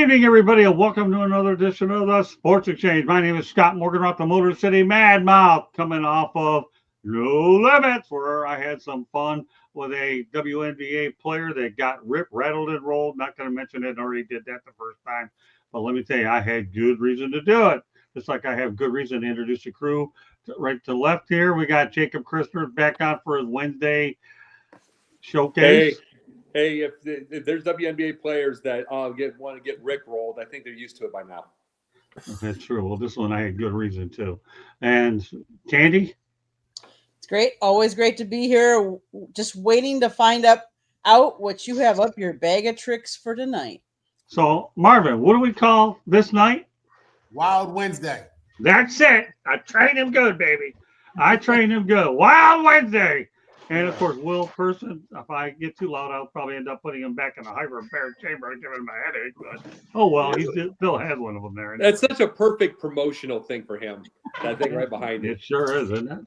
evening, everybody, and welcome to another edition of the Sports Exchange. My name is Scott Morgan, off the Motor City Mad Mouth, coming off of No Limits, where I had some fun with a WNBA player that got ripped, rattled, and rolled. Not going to mention it, already did that the first time. But let me tell you, I had good reason to do it. Just like I have good reason to introduce the crew. Right to left here, we got Jacob Christner back on for his Wednesday showcase. Hey, if there's WNBA players that want to get rickrolled, I think they're used to it by now. That's true. Well, this one I had good reason to. And Candy? It's great. Always great to be here. Just waiting to find out what you have up your bag of tricks for tonight. So, Marvin, what do we call this night? Wild Wednesday. That's it. I trained him good, baby. I trained him good. Wild Wednesday. And, of course, Will Person, if I get too loud, I'll probably end up putting him back in a hyperbaric chamber and giving him a headache. But, oh, well, he still has one of them there. That's such a perfect promotional thing for him. That thing right behind it. It sure is, isn't it?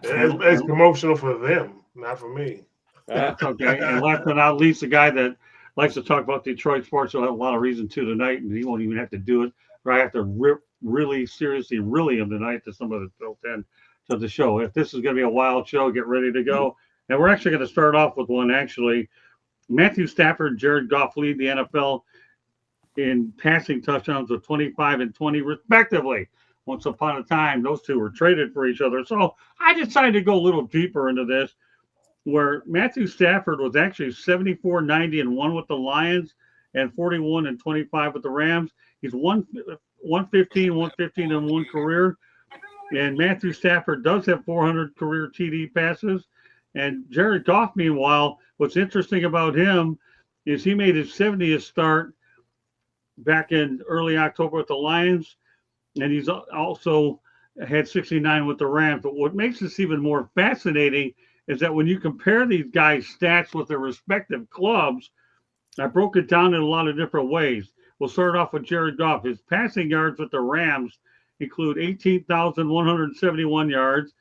It's promotional for them, not for me. That's okay. And last but not least, the guy that likes to talk about Detroit sports will have a lot of reason to tonight, and he won't even have to do it. But I have to really seriously him tonight to some of the built in to the show. If this is going to be a wild show, get ready to go. And we're actually going to start off with one, actually. Matthew Stafford and Jared Goff lead the NFL in passing touchdowns of 25 and 20, respectively. Once upon a time, those two were traded for each other. So I decided to go a little deeper into this, where Matthew Stafford was actually 74-90-1 with the Lions and 41-25 with the Rams. He's 115-1 career. And Matthew Stafford does have 400 career TD passes. And Jared Goff, meanwhile, what's interesting about him is he made his 70th start back in early October with the Lions, and he's also had 69 with the Rams. But what makes this even more fascinating is that when you compare these guys' stats with their respective clubs, I broke it down in a lot of different ways. We'll start off with Jared Goff. His passing yards with the Rams include 18,171 yards,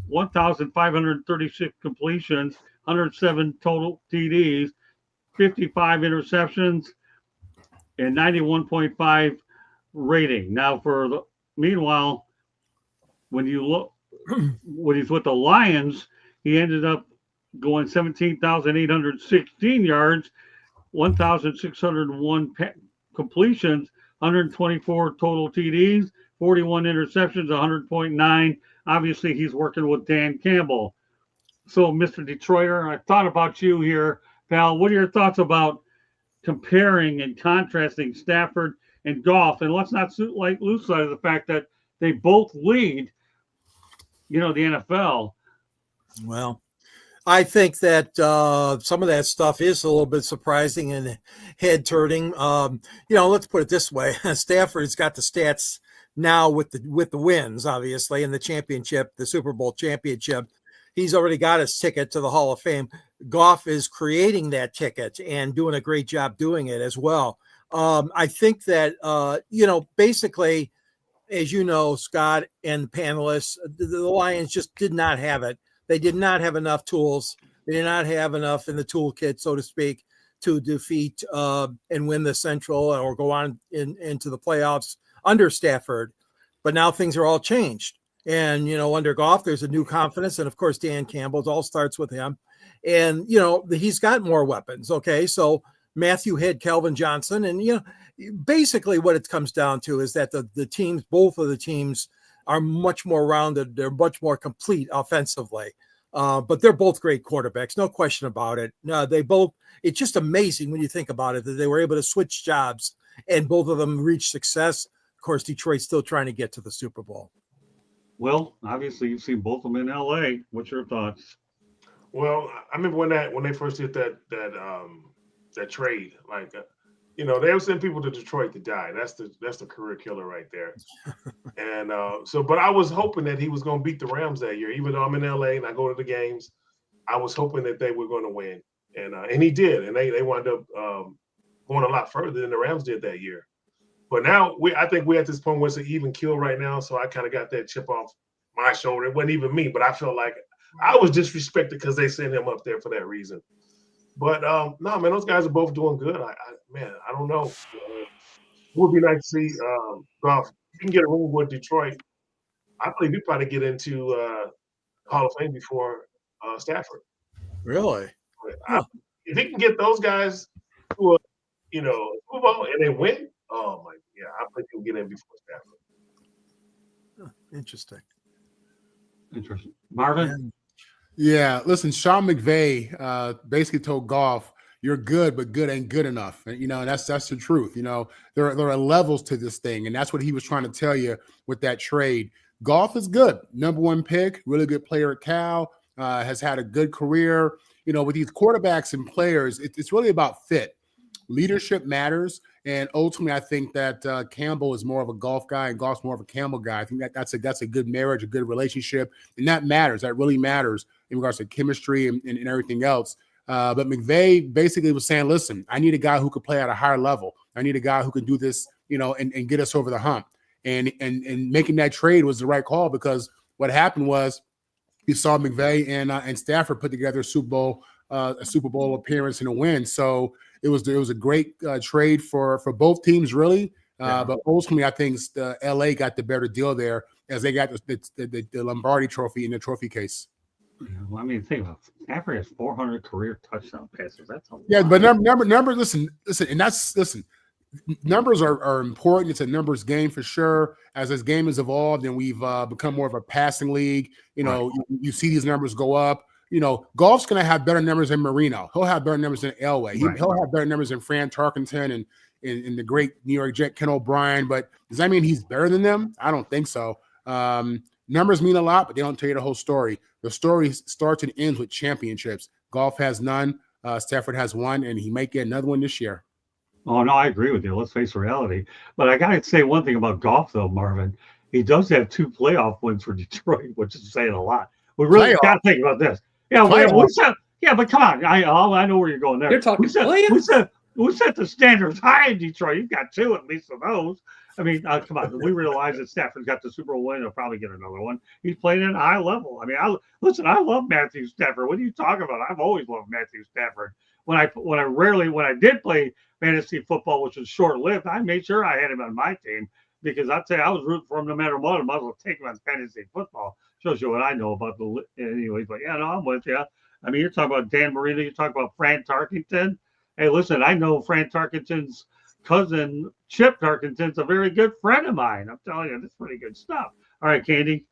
1,536 completions, 107 total TDs, 55 interceptions, and 91.5 rating. Now, meanwhile, when you look, when he's with the Lions, he ended up going 17,816 yards, 1,601 completions, 124 total TDs, 41 interceptions, 100.9. Obviously, he's working with Dan Campbell. So, Mr. Detroiter, I thought about you here, pal. What are your thoughts about comparing and contrasting Stafford and Goff? And let's not lose sight of the fact that they both lead, the NFL. Well, I think that some of that stuff is a little bit surprising and head-turning. Let's put it this way: Stafford's got the stats now with the wins, obviously, and the championship, the Super Bowl championship. He's already got his ticket to the Hall of Fame. Goff is creating that ticket and doing a great job doing it as well. I think that, basically, as you know, Scott and the panelists, the Lions just did not have it. They did not have enough tools. They did not have enough in the toolkit, so to speak, to defeat and win the Central or go on into the playoffs under Stafford. But now things are all changed. And, under Goff, there's a new confidence. And, of course, Dan Campbell, it all starts with him. And, he's got more weapons. Okay, so Matthew had Calvin Johnson. And, basically what it comes down to is that the teams, both of the teams, are much more rounded. They're much more complete offensively. But they're both great quarterbacks, no question about it. No, it's just amazing when you think about it that they were able to switch jobs and both of them reached success. Of course, Detroit's still trying to get to the Super Bowl. Well, obviously you've seen both of them in LA. What's your thoughts? Well, I remember when they first did that trade, they were sending people to Detroit to die. That's the career killer right there. And but I was hoping that he was going to beat the Rams that year. Even though I'm in LA and I go to the games, I was hoping that they were going to win, and he did, and they wound up going a lot further than the Rams did that year. But now I think we're at this point where it's an even kill right now. So I kind of got that chip off my shoulder. It wasn't even me, but I felt like I was disrespected because they sent him up there for that reason. But no, man, those guys are both doing good. I don't know. would be nice to see Goff. You can get a ring with Detroit. I believe he probably get into Hall of Fame before Stafford. Really? I, if he can get those guys to a Super Bowl and they win, oh my, yeah, I think he'll get in before Stafford. Interesting. Interesting. Marvin? Yeah, listen, Sean McVay basically told Goff, "You're good, but good ain't good enough." And, and that's the truth. There are levels to this thing, and that's what he was trying to tell you with that trade. Goff is good, number one pick, really good player at Cal, has had a good career. With these quarterbacks and players, it's really about fit. Leadership matters, and ultimately, I think that Campbell is more of a Goff guy, and Goff's more of a Campbell guy. I think that's a good marriage, a good relationship, and that matters. That really matters in regards to chemistry and everything else. But McVay basically was saying, "Listen, I need a guy who could play at a higher level. I need a guy who can do this, and get us over the hump." And making that trade was the right call, because what happened was you saw McVay and Stafford put together a Super Bowl appearance and a win. So it was a great trade for both teams, really. But ultimately, I think LA got the better deal there, as they got the Lombardi Trophy in the trophy case. Well, I mean, think about it. Stafford has 400 career touchdown passes. That's a lot. Yeah, but number. Listen, and listen. Numbers are important. It's a numbers game for sure. As this game has evolved and we've become more of a passing league, you see these numbers go up. Goff's going to have better numbers than Marino. He'll have better numbers than Elway. He'll have better numbers than Fran Tarkenton and the great New York Jet Ken O'Brien. But does that mean he's better than them? I don't think so. Numbers mean a lot, but they don't tell you the whole story. The story starts and ends with championships. Goff has none. Stafford has one, and he might get another one this year. Oh, no, I agree with you. Let's face reality. But I got to say one thing about Goff, though, Marvin. He does have 2 playoff wins for Detroit, which is saying a lot. We really got to think about this. Yeah, but come on. I know where you're going there. They're talking we set the standards high in Detroit. You've got 2 at least of those. I mean, come on. We realize that Stafford's got the Super Bowl win. He'll probably get another one. He's playing at a high level. I mean, I love Matthew Stafford. What are you talking about? I've always loved Matthew Stafford. When I did play fantasy football, which was short-lived, I made sure I had him on my team, because I'd say I was rooting for him no matter what. I might as well take him on fantasy football. Shows you what I know about anyways. But yeah, no, I'm with you. I mean, you're talking about Dan Marino. You're talking about Fran Tarkenton. Hey, listen, I know Fran Tarkenton's cousin, Chip Tarkenton's a very good friend of mine. I'm telling you, this is pretty good stuff. All right, Candy.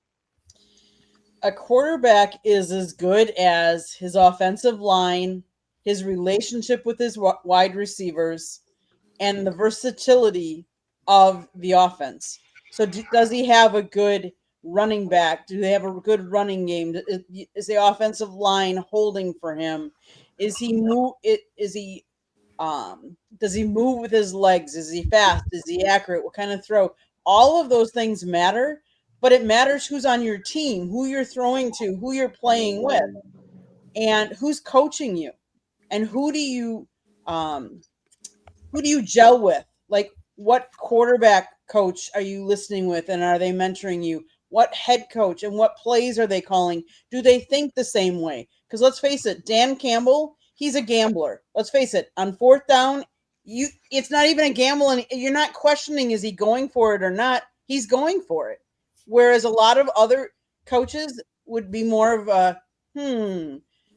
A quarterback is as good as his offensive line, his relationship with his wide receivers, and the versatility of the offense. So does he have a good running back? Do they have a good running game? Is the offensive line holding for him? Does he move with his legs? Is he fast? Is he accurate? What kind of throw? All of those things matter, but it matters who's on your team, who you're throwing to, who you're playing with, and who's coaching you. And who do you gel with? Like, what quarterback coach are you listening with, and are they mentoring you? What head coach and what plays are they calling? Do they think the same way? Because let's face it, Dan Campbell, he's a gambler. Let's face it, on 4th down, it's not even a gamble, and you're not questioning, is he going for it or not? He's going for it. Whereas a lot of other coaches would be more of a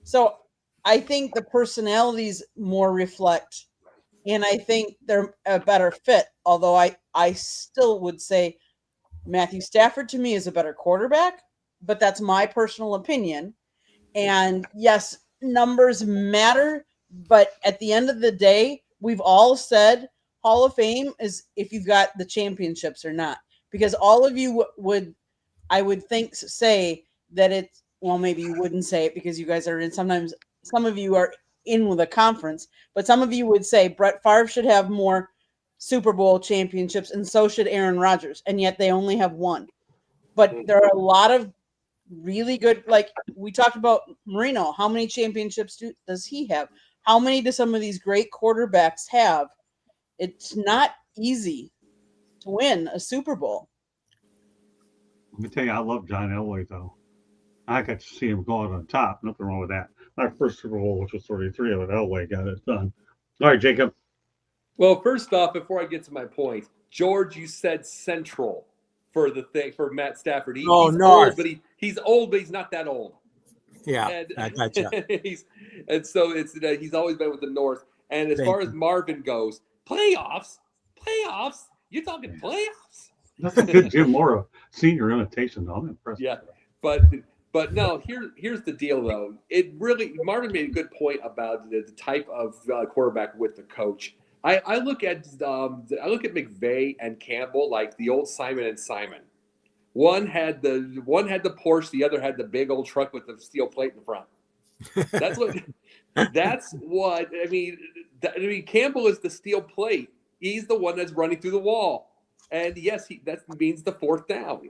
So I think the personalities more reflect, and I think they're a better fit. Although I still would say Matthew Stafford to me is a better quarterback, but that's my personal opinion. And yes, numbers matter, but at the end of the day, we've all said Hall of Fame is if you've got the championships or not, because all of you would, I would think, say that it's, well, maybe you wouldn't say it because you guys are in, sometimes some of you are in with a conference, but some of you would say Brett Favre should have more Super Bowl championships, and so should Aaron Rodgers, and yet they only have one. But there are a lot of really good, like we talked about Marino. How many championships does he have? How many do some of these great quarterbacks have? It's not easy to win a Super Bowl. Let me tell you, I love John Elway, though. I got to see him go out on top. Nothing wrong with that. My first Super Bowl, which was 33 of it, Elway got it done. All right, Jacob. Well, first off, before I get to my point, George, you said Central for the thing for Matt Stafford. He's North. old, but he's old, but he's not that old. Yeah, And I gotcha. so it's he's always been with the North. And as far as Marvin goes, playoffs. You're talking playoffs. That's a good Jim Mora senior imitation, though. I'm impressed. Yeah, but no. Here's the deal, though. It really Marvin made a good point about the type of quarterback with the coach. I look at McVay and Campbell like the old Simon and Simon. One had the Porsche, the other had the big old truck with the steel plate in front. That's what I mean. Campbell is the steel plate. He's the one that's running through the wall, and yes, that means the fourth down.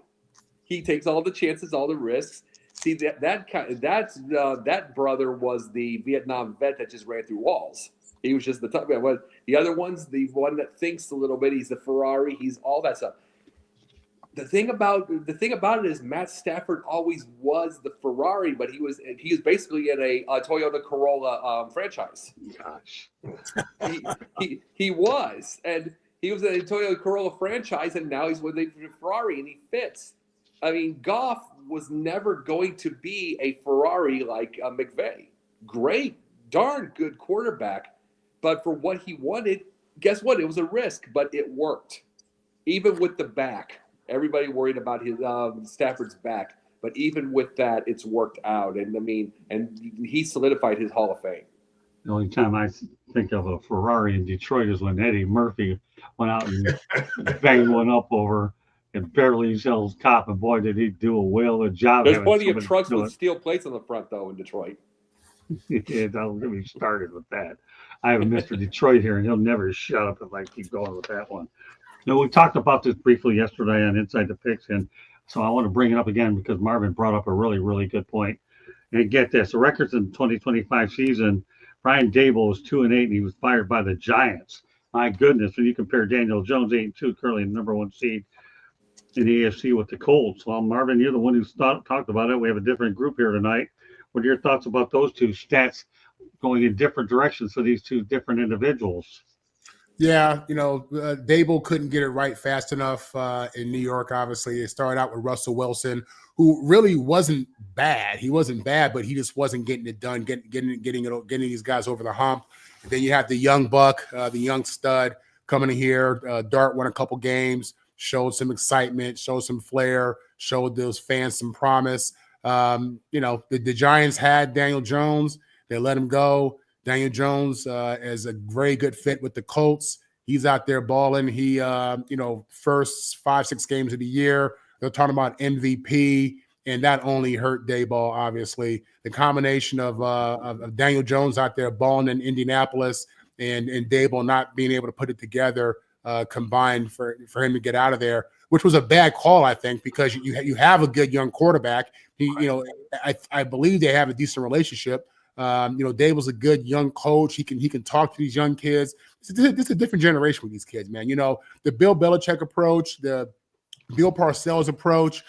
He takes all the chances, all the risks. See that brother was the Vietnam vet that just ran through walls. He was just the tough man. The other one's the one that thinks a little bit. He's the Ferrari. He's all that stuff. The thing about it is Matt Stafford always was the Ferrari, but he was basically in a Toyota Corolla franchise. Gosh. He was, and he was in a Toyota Corolla franchise, and now he's with a Ferrari, and he fits. I mean, Goff was never going to be a Ferrari like McVay. Great, darn good quarterback, but for what he wanted, guess what? It was a risk, but it worked. Even with the back. Everybody worried about his Stafford's back, but even with that, it's worked out. And I mean, and he solidified his Hall of Fame. The only time I think of a Ferrari in Detroit is when Eddie Murphy went out and banged one up over and Beverly Hills Cop, and boy, did he do a whale of a job. There's plenty of trucks with steel plates on the front, though, in Detroit. Yeah, don't get me started with that. I have a Mr. Detroit here, and he'll never shut up if I keep going with that one. No, we talked about this briefly yesterday on Inside the Picks, and so I want to bring it up again because Marvin brought up a really, really good point. And get this, the records in the 2025 season, Brian Dable was 2-8, and he was fired by the Giants. My goodness, when you compare Daniel Jones, 8-2, currently the number one seed in the AFC with the Colts. Well, Marvin, you're the one who talked about it. We have a different group here tonight. What are your thoughts about those two stats going in different directions for these two different individuals? Yeah, Dable couldn't get it right fast enough in New York. Obviously, it started out with Russell Wilson, who really wasn't bad. He wasn't bad, but he just wasn't getting it done, getting these guys over the hump. And then you have the young buck, the young stud coming in here. Dart won a couple games, showed some excitement, showed some flair, showed those fans some promise. The Giants had Daniel Jones. They let him go. Daniel Jones is a very good fit with the Colts. He's out there balling. He, first 5-6 games of the year, they're talking about MVP, and that only hurt Dayball, obviously. The combination of Daniel Jones out there balling in Indianapolis and Dayball not being able to put it together combined for him to get out of there, which was a bad call, I think, because you have a good young quarterback. I believe they have a decent relationship. Dable's a good young coach. He can talk to these young kids. This is a different generation with these kids, man. The Bill Belichick approach, the Bill Parcells approach,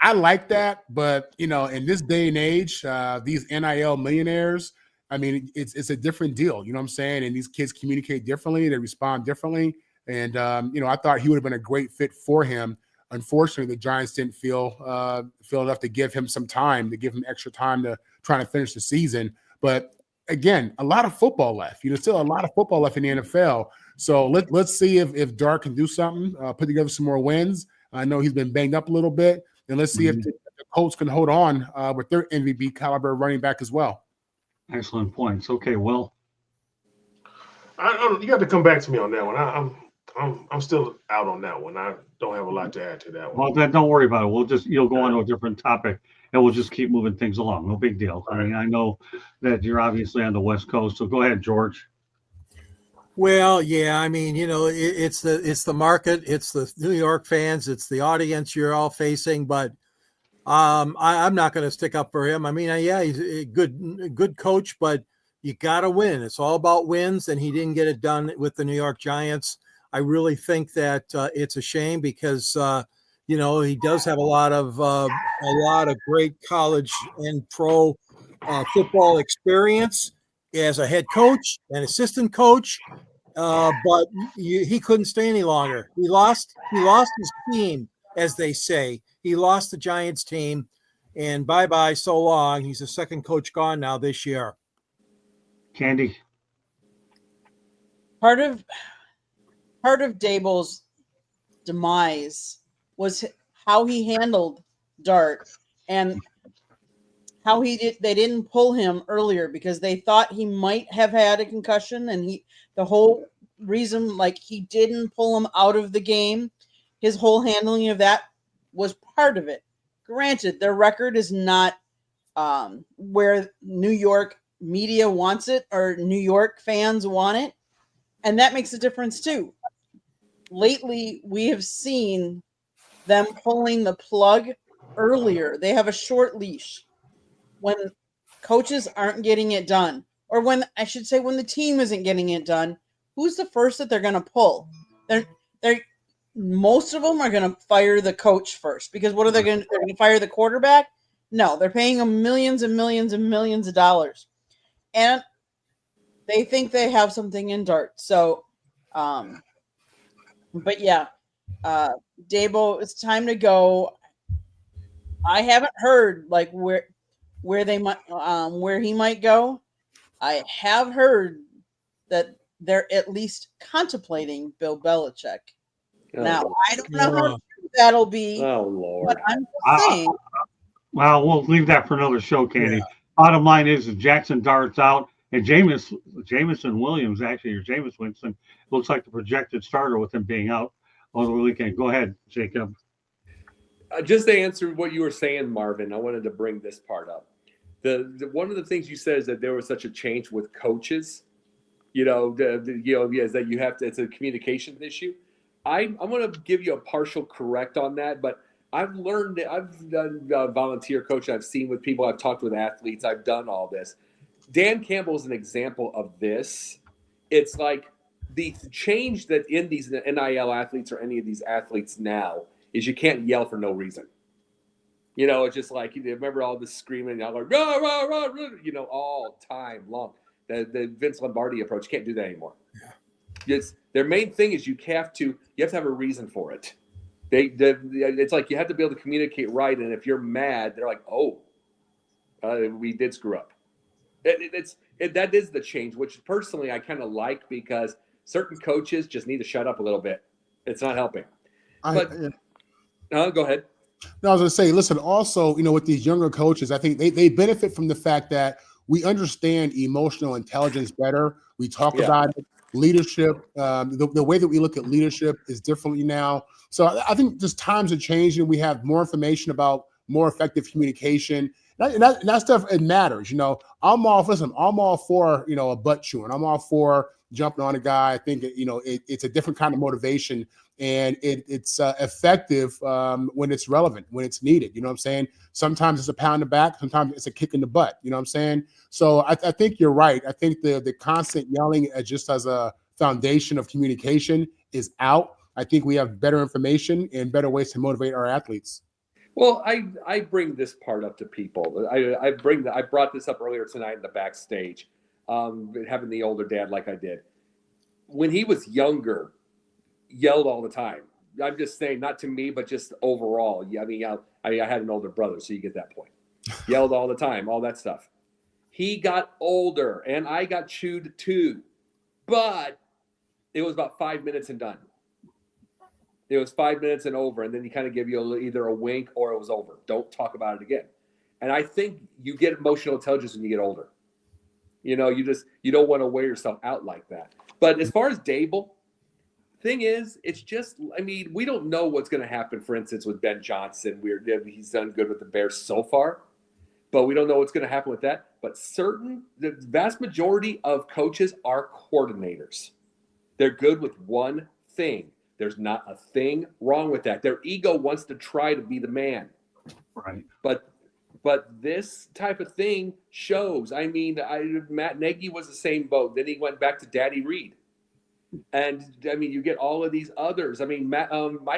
I like that. But, in this day and age, these NIL millionaires, I mean, it's a different deal. You know what I'm saying? And these kids communicate differently. They respond differently. And, I thought he would have been a great fit for him. Unfortunately, the Giants didn't feel enough to give him some time, to give him extra time to try to finish the season. But again, a lot of football left. Still a lot of football left in the NFL. So let's see if Dart can do something, put together some more wins. I know he's been banged up a little bit. And let's see if the Colts can hold on with their MVP caliber running back as well. Excellent points. Okay, well, you got to come back to me on that one. I'm still out on that one. I don't have a lot to add to that one. Well, then don't worry about it. You'll go on to a different topic, and we'll just keep moving things along. No big deal. I mean, I know that you're obviously on the West Coast, so go ahead, George. Well, yeah, I mean, it's the market, it's the New York fans, it's the audience you're all facing, but I'm not going to stick up for him. I mean, yeah, he's a good coach, but you got to win. It's all about wins, and he didn't get it done with the New York Giants. I really think that it's a shame because he does have a lot of great college and pro football experience as a head coach, an assistant coach. but he couldn't stay any longer. He lost his team, as they say. He lost the Giants team, and bye-bye, so long. He's the second coach gone now this year. Candy. Part of Dable's demise was how he handled Dart and how they didn't pull him earlier because they thought he might have had a concussion, and the whole reason like he didn't pull him out of the game, his whole handling of that was part of it. Granted, their record is not where New York media wants it or New York fans want it, and that makes a difference too. Lately, we have seen them pulling the plug earlier. They have a short leash when coaches aren't getting it done, or when the team isn't getting it done. Who's the first that they're going to pull? They're most of them are going to fire the coach first, because what are they going to? They're going to fire the quarterback? No, they're paying them millions and millions and millions of dollars, and they think they have something in Dart. So, but yeah, Dabo, it's time to go. I haven't heard like where they might where he might go. I have heard that they're at least contemplating Bill Belichick. Oh, Now, Lord. I don't know how true that'll be, Oh Lord. but I'm just saying. Well, we'll leave that for another show, Candy. Bottom line is Jackson Dart's out, and Jameson Williams, actually, or Jameis Winston, looks like the projected starter with him being out over the weekend. Go ahead, Jacob. Just to answer what you were saying, Marvin, I wanted to bring this part up. The one of the things you said is that there was such a change with coaches. Is that you have to. It's a communication issue. I'm going to give you a partial correct on that, but I've learned that I've done volunteer coaching. I've seen with people. I've talked with athletes. I've done all this. Dan Campbell is an example of this. It's like the change that in these NIL athletes or any of these athletes now is you can't yell for no reason. It's just like, you remember all this screaming and yelling, rah, rah, rah, rah, all time long. The Vince Lombardi approach, you can't do that anymore. Yeah. Their main thing is you have to have a reason for it. It's like you have to be able to communicate right, and if you're mad, they're like, we did screw up. That is the change, which personally I kind of like, because certain coaches just need to shut up a little bit. It's not helping. Go ahead. No, I was going to say, listen, also, with these younger coaches, I think they benefit from the fact that we understand emotional intelligence better. We talk about it. Leadership, the way that we look at leadership is differently now. So I think just times are changing. We have more information about more effective communication. And that stuff, it matters. I'm all for, a butt chewing. I'm all for jumping on a guy. I think, it's a different kind of motivation, and it's effective when it's relevant, when it's needed. You know what I'm saying? Sometimes it's a pound in the back. Sometimes it's a kick in the butt. You know what I'm saying? So I think you're right. I think the constant yelling just as a foundation of communication is out. I think we have better information and better ways to motivate our athletes. Well, I bring this part up to people. I brought this up earlier tonight in the backstage, having the older dad like I did. When he was younger, yelled all the time. I'm just saying, not to me, but just overall. I mean, I had an older brother, so you get that point. Yelled all the time, all that stuff. He got older, and I got chewed too. But it was about 5 minutes and done. It was 5 minutes and over, and then he kind of give you either a wink or it was over. Don't talk about it again. And I think you get emotional intelligence when you get older. You don't want to wear yourself out like that. But as far as Dable, thing is, it's just, we don't know what's going to happen, for instance, with Ben Johnson. He's done good with the Bears so far, but we don't know what's going to happen with that. But the vast majority of coaches are coordinators. They're good with one thing. There's not a thing wrong with that. Their ego wants to try to be the man. Right. But this type of thing shows. Matt Nagy was the same boat. Then he went back to Daddy Reed. And, you get all of these others. Mike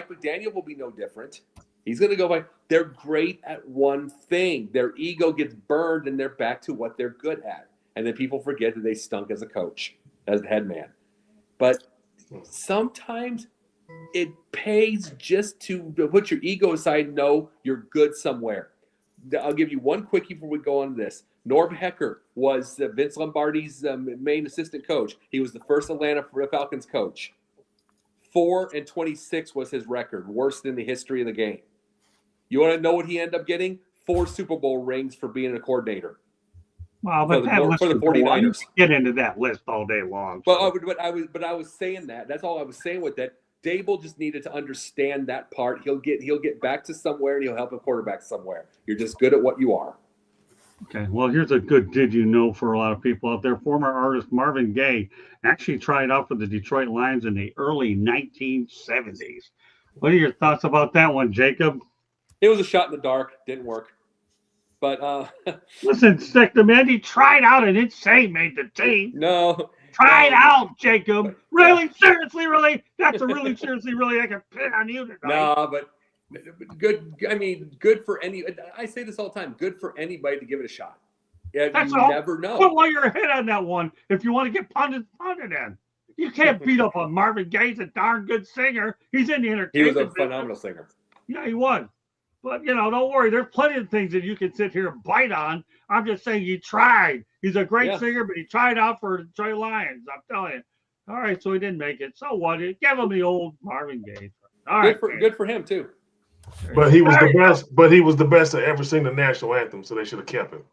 McDaniel will be no different. He's going to go by. They're great at one thing. Their ego gets burned, and they're back to what they're good at. And then people forget that they stunk as a coach, as the head man. but sometimes it pays just to put your ego aside and know you're good somewhere. I'll give you one quickie before we go on to this. Norm Hecker was Vince Lombardi's main assistant coach. He was the first Atlanta Falcons coach. 4-26 was his record, worst in the history of the game. You want to know what he ended up getting? 4 Super Bowl rings for being a coordinator. Well, but for the 49ers. Get into that list all day long. So. But I was saying that. That's all I was saying with that. Dable just needed to understand that part. He'll get back to somewhere and he'll help a quarterback somewhere. You're just good at what you are. Okay, well, here's a good did you know for a lot of people out there. Former artist Marvin Gaye actually tried out for the Detroit Lions in the early 1970s. What are your thoughts about that one, Jacob? It was a shot in the dark. Didn't work. But listen, Stick the man, he tried out and didn't say made the team. No. Tried out, Jacob. Really? Seriously, really? That's a really seriously, really I can pin on you tonight. No, but good. I mean, good for any. I say this all the time. Good for anybody to give it a shot. Yeah, That's you all. never know. Put while you're ahead on that one, if you want to get punted in. You can't beat up on Marvin Gaye. He's a darn good singer. He's in the He entertainment. was a phenomenal singer. Yeah, he was. But, don't worry. There's plenty of things that you can sit here and bite on. I'm just saying he tried. He's a great singer, but he tried out for the Detroit Lions. I'm telling you. All right, so he didn't make it. So what? Give him the old Marvin Gaye. All right, good for him, too. But he was the best. But he was the best to ever sing the national anthem, so they should have kept him.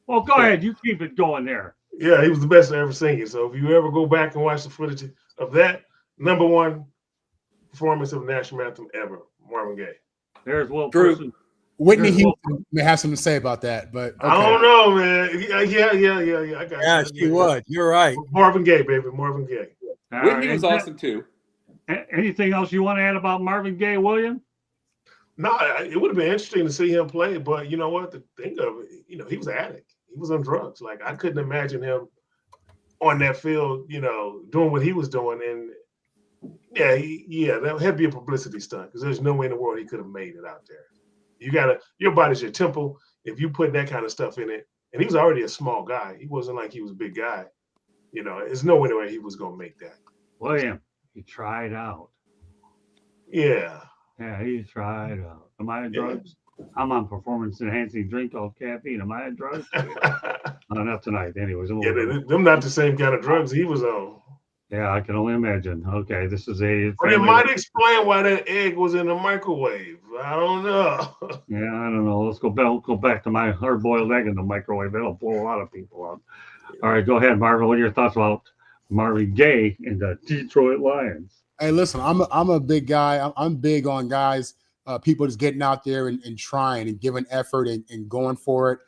Well, go ahead. You keep it going there. Yeah, he was the best to ever sing it. So if you ever go back and watch the footage of that, number one performance of the national anthem ever, Marvin Gaye. There's Will Drew. Person. Whitney Houston may have something to say about that, but okay. I don't know, man. Yeah. I got Yes, you would. You're right. Marvin Gaye, baby. Marvin Gaye. Whitney was awesome, too. Anything else you want to add about Marvin Gaye, William? No, it would have been interesting to see him play, but you know what? The thing of it, he was an addict. He was on drugs. Like, I couldn't imagine him on that field, doing what he was doing. And that had to be a publicity stunt because there's no way in the world he could have made it out there. Your body's your temple. If you put that kind of stuff in it, and he was already a small guy. He wasn't like he was a big guy. There's no way he was going to make that. William, he tried out. Yeah. Yeah, he tried out. Am I on drugs? I'm on performance-enhancing drink called caffeine. Am I on drugs? Not tonight. Anyways. Them not the same kind of drugs he was on. Yeah, I can only imagine. Okay, this is a. But it might explain why that egg was in the microwave. I don't know. Yeah, I don't know. Let's go back to my hard-boiled egg in the microwave. It'll blow a lot of people up. All right, go ahead, Marvin. What are your thoughts about Marvin Gaye and the Detroit Lions? Hey, listen, I'm a big guy. I'm big on guys, people just getting out there and trying and giving effort and going for it.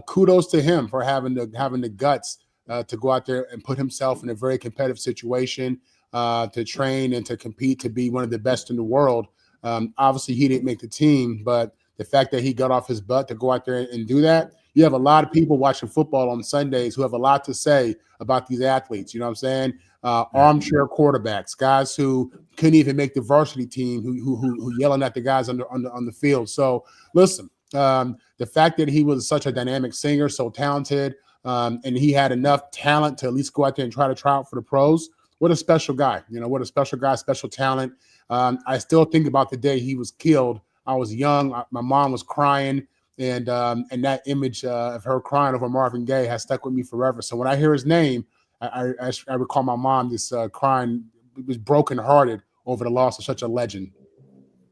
Kudos to him for having the guts to go out there and put himself in a very competitive situation, to train and to compete to be one of the best in the world. Obviously, he didn't make the team, but the fact that he got off his butt to go out there and do that, you have a lot of people watching football on Sundays who have a lot to say about these athletes. You know what I'm saying? Armchair quarterbacks, guys who couldn't even make the varsity team, who yelling at the guys on the field. So listen, the fact that he was such a dynamic singer, so talented, and he had enough talent to at least go out there and try out for the pros. What a special guy! What a special guy, special talent. I still think about the day he was killed. I was young. My mom was crying. And that image of her crying over Marvin Gaye has stuck with me forever. So when I hear his name, I recall my mom just crying, was brokenhearted over the loss of such a legend.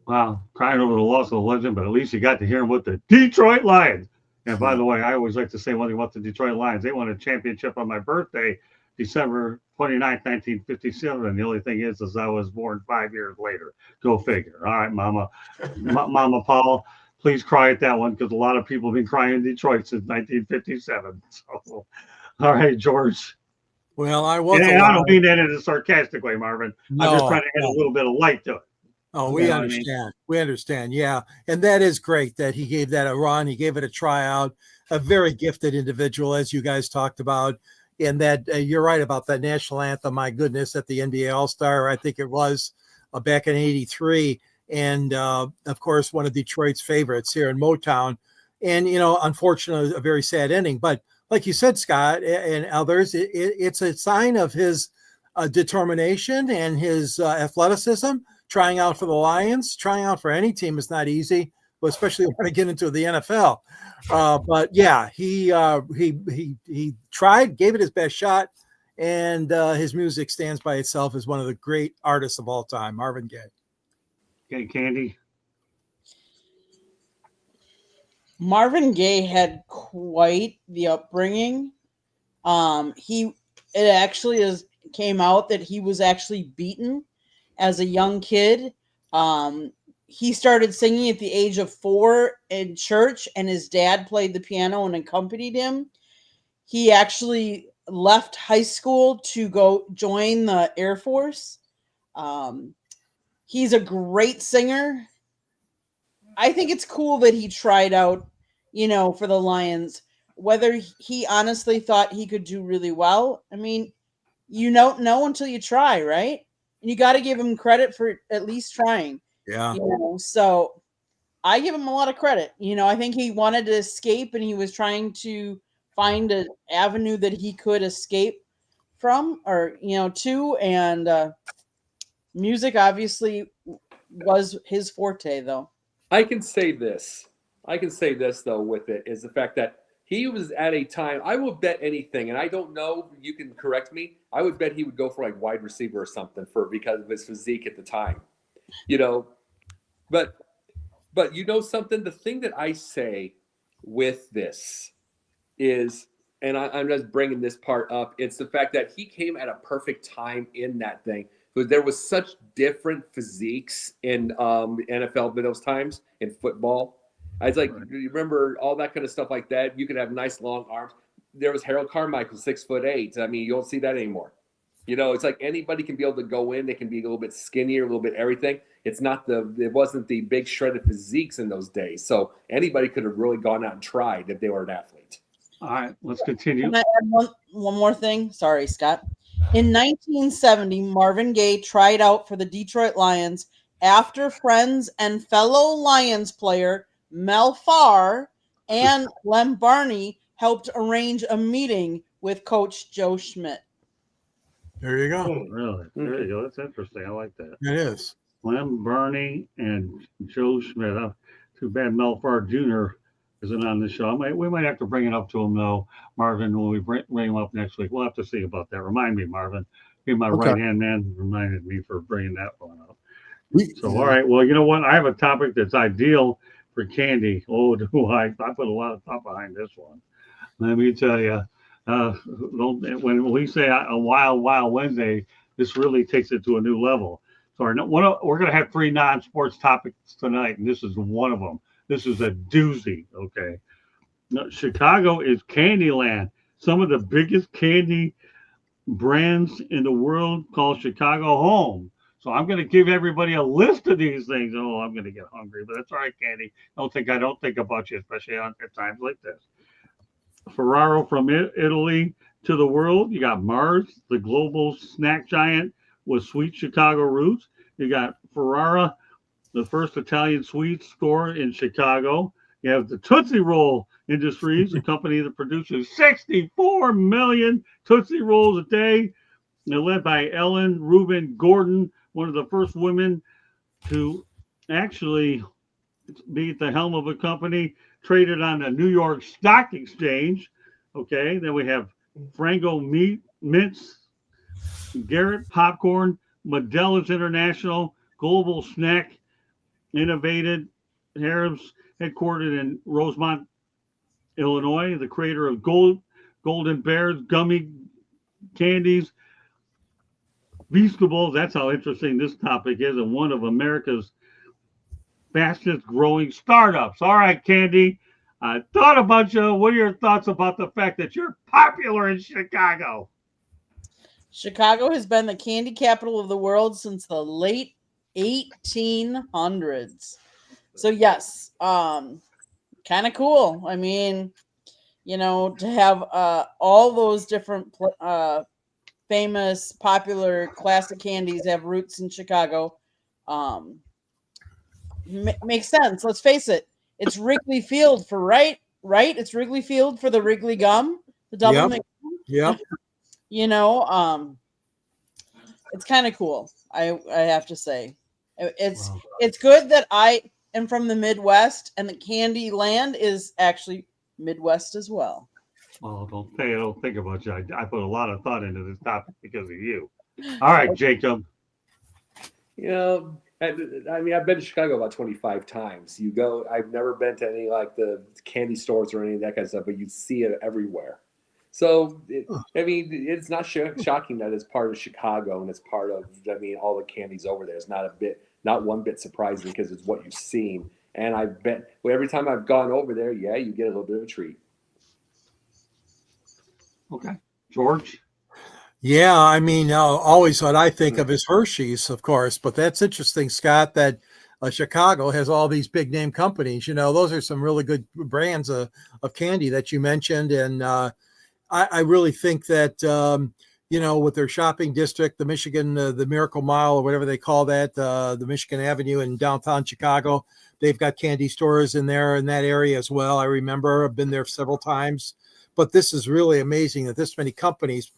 Wow, crying over the loss of a legend, but at least you got to hear him with the Detroit Lions. And by the way, I always like to say one thing about the Detroit Lions. They won a championship on my birthday, December 29th, 1957. And the only thing is I was born 5 years later. Go figure. All right, Mama Paul. Please cry at that one because a lot of people have been crying in Detroit since 1957. So, all right, George. Well, I was. And I don't mean that in a sarcastic way, Marvin. No, I'm just trying to add a little bit of light to it. Oh, we understand. I mean? We understand. Yeah. And that is great that he gave that a run. He gave it a tryout. A very gifted individual, as you guys talked about. And that you're right about that national anthem. My goodness, at the NBA All-Star, I think it was back in '83. And, of course, one of Detroit's favorites here in Motown. And, unfortunately, a very sad ending. But like you said, Scott, and others, it's a sign of his determination and his athleticism. Trying out for the Lions, trying out for any team is not easy, but especially when I get into the NFL. But yeah, he tried, gave it his best shot, and his music stands by itself as one of the great artists of all time, Marvin Gaye. Okay, Candy. Marvin Gaye had quite the upbringing. It actually came out that he was actually beaten as a young kid. He started singing at the age of 4 in church, and his dad played the piano and accompanied him. He actually left high school to go join the Air Force. He's a great singer. I think it's cool that he tried out, for the Lions. Whether he honestly thought he could do really well, I mean, you don't know until you try, right? And you got to give him credit for at least trying. Yeah. So I give him a lot of credit. I think he wanted to escape, and he was trying to find an avenue that he could escape from, or to. And music obviously was his forte, though. I can say this though with it is the fact that he was at a time, I will bet anything, and I don't know, you can correct me, I would bet he would go for like wide receiver or something because of his physique at the time. But something, the thing that I say with this is, and I'm just bringing this part up, it's the fact that he came at a perfect time in that thing. Because there was such different physiques in NFL in those times, in football. I was like, you remember all that kind of stuff like that? You could have nice long arms. There was Harold Carmichael, 6'8". I mean, you don't see that anymore. It's like anybody can be able to go in. They can be a little bit skinnier, a little bit everything. It wasn't the big shredded physiques in those days. So anybody could have really gone out and tried if they were an athlete. All right, let's continue. Can I add one more thing? Sorry, Scott. In 1970, Marvin Gaye tried out for the Detroit Lions after friends and fellow Lions player Mel Farr and Lem Barney helped arrange a meeting with Coach Joe Schmidt. There you go. Really? There you go. That's interesting. I like that. It is. Lem Barney and Joe Schmidt. Too bad Mel Farr Jr. isn't on the show. We might have to bring it up to him, though, Marvin, when we bring him up next week. We'll have to see about that. Remind me, Marvin. Be my right-hand man reminded me for bringing that one up. All right. Well, you know what? I have a topic that's ideal for Candy. Oh, do I put a lot of thought behind this one. Let me tell you, when we say a Wild Wild Wednesday, this really takes it to a new level. So we're going to have 3 non-sports topics tonight, and this is one of them. This is a doozy, okay? Now, Chicago is Candyland. Some of the biggest candy brands in the world call Chicago home. So I'm going to give everybody a list of these things. Oh, I'm going to get hungry, but that's all right, Candy. I don't think about you, especially at times like this. Ferraro from Italy to the world. You got Mars, the global snack giant with sweet Chicago roots. You got Ferrara, the first Italian sweet store in Chicago. You have the Tootsie Roll Industries, a company that produces 64 million Tootsie Rolls a day. They're led by Ellen Reuben Gordon, one of the first women to actually be at the helm of a company traded on the New York Stock Exchange. Okay, then we have Frango Mints, Garrett Popcorn, Modelo's International, Global Snack Innovated Harib's, headquartered in Rosemont, Illinois, the creator of Golden Bears gummy candies, Beastables. That's how interesting this topic is, and one of America's fastest growing startups. All right, Candy, I thought about you. What are your thoughts about the fact that you're popular in Chicago? Chicago has been the candy capital of the world since the late 1800s. So yes, kind of cool. I mean, to have all those different famous, popular, classic candies have roots in Chicago. Makes sense. Let's face it. It's Wrigley Field for right? It's Wrigley Field for the Wrigley gum, the double mix. Yeah. It's kind of cool. I have to say, it's Wow. it's good that I am from the Midwest, and the candy land is actually Midwest as well. Well, don't think about you. I put a lot of thought into this topic because of you. All right, Jacob. You know, I mean, I've been to Chicago about 25 times. You go, I've never been to any like the candy stores or any of that kind of stuff, but you see it everywhere. So, I mean, it's not shocking that it's part of Chicago and it's part of, I mean, all the candies over there. It's not one bit surprising because it's what you've seen. And I bet every time I've gone over there, yeah, you get a little bit of a treat. Okay, George. Yeah, I mean, always what I think of is Hershey's, of course, but that's interesting, Scott, that Chicago has all these big name companies. You know, those are some really good brands of candy that you mentioned. And I really think that, you know, with their shopping district, the Michigan, the Miracle Mile or whatever they call that, the Michigan Avenue in downtown Chicago, they've got candy stores in there in that area as well. I remember I've been there several times, but this is really amazing that this many companies.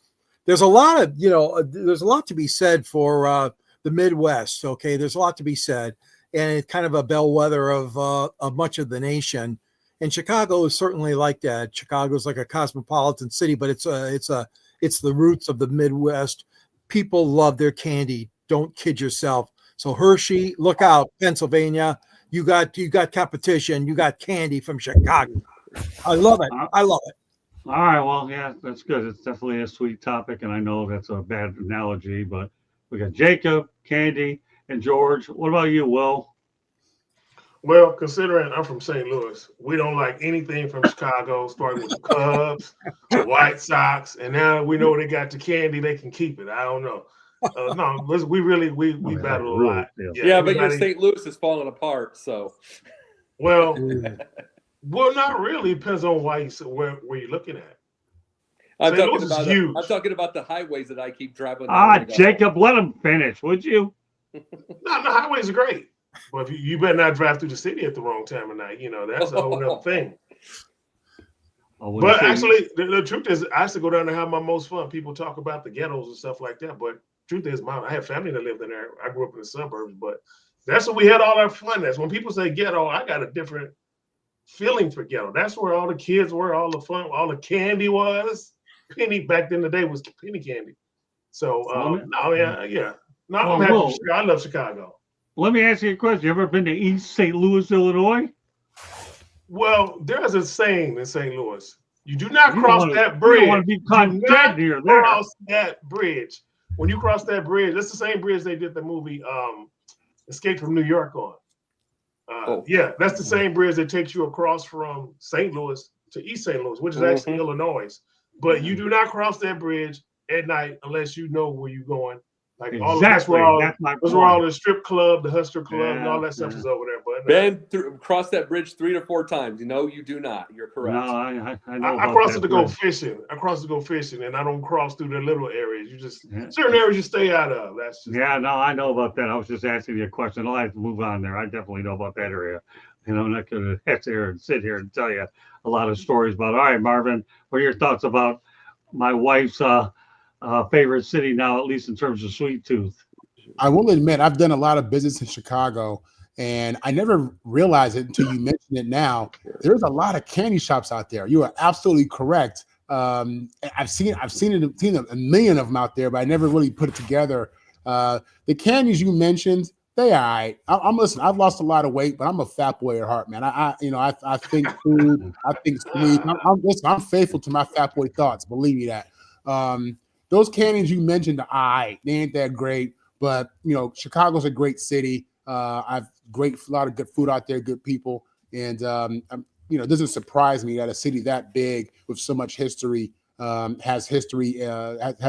There's a lot of, you know, there's a lot to be said for the Midwest. Okay, there's a lot to be said, and it's kind of a bellwether of much of the nation. And Chicago is certainly like that. Chicago's like a cosmopolitan city, but it's the roots of the Midwest. People love their candy. Don't kid yourself. So Hershey, look out, Pennsylvania. You got competition. You got candy from Chicago. I love it. I love it. All right, well, yeah, that's good. It's definitely a sweet topic, and I know that's a bad analogy, but we got Jacob, Candy, and George. What about you, Will? Well, considering I'm from St. Louis, we don't like anything from Chicago, starting with the Cubs, the White Sox, and now we know they got the candy, they can keep it. I don't know. No, we really we battle a lot. Yeah, but your St. Louis is falling apart. So, well, not really. Depends on where you're looking at. I'm talking about the highways that I keep driving. Jacob, let him finish, would you? No, the highways are great. But you better not drive through the city at the wrong time of night. You know, that's a whole other thing. But actually, the truth is, I used to go down and have my most fun. People talk about the ghettos and stuff like that. But truth is, I have family that lived in there. I grew up in the suburbs. But that's where we had all our fun. That's when people say ghetto, I got a different feeling for ghetto. That's where all the kids were, all the fun, all the candy was. Penny back in the day was penny candy. So, yeah. No, I'm happy with Chicago. I love Chicago. Let me ask you a question. You ever been to East St. Louis, Illinois? Well, there's a saying in St. Louis. You do not cross that bridge. You don't want to be caught dead near there. Cross that bridge. When you cross that bridge, that's the same bridge they did the movie Escape from New York on. Yeah, that's the same bridge that takes you across from St. Louis to East St. Louis, which is actually Illinois. But you do not cross that bridge at night unless you know where you're going. Like that's where all the strip club, the Hustler Club, and all that stuff is over there. But Ben crossed that bridge 3 to 4 times. No, you do not. You're correct. No, I know. I cross it to go fishing. And I don't cross through the little areas. You just certain areas you stay out of. That's just, no, I know about that. I was just asking you a question. I'll have to move on there. I definitely know about that area. And I'm not going to sit here and tell you a lot of stories about. All right, Marvin, what are your thoughts about my wife's favorite city now, at least in terms of Sweet Tooth? I will admit I've done a lot of business in Chicago, and I never realized it until you mention it now. There's a lot of candy shops out there. You are absolutely correct. I've seen a million of them out there, but I never really put it together. The candies you mentioned, they all right. I'm listening. I've lost a lot of weight, but I'm a fat boy at heart, man. I think food. I think sweet. I'm faithful to my fat boy thoughts. Believe me that. Those candies you mentioned, they ain't that great, but Chicago's a great city. I've a lot of good food out there, good people, and it doesn't surprise me that a city that big with so much history has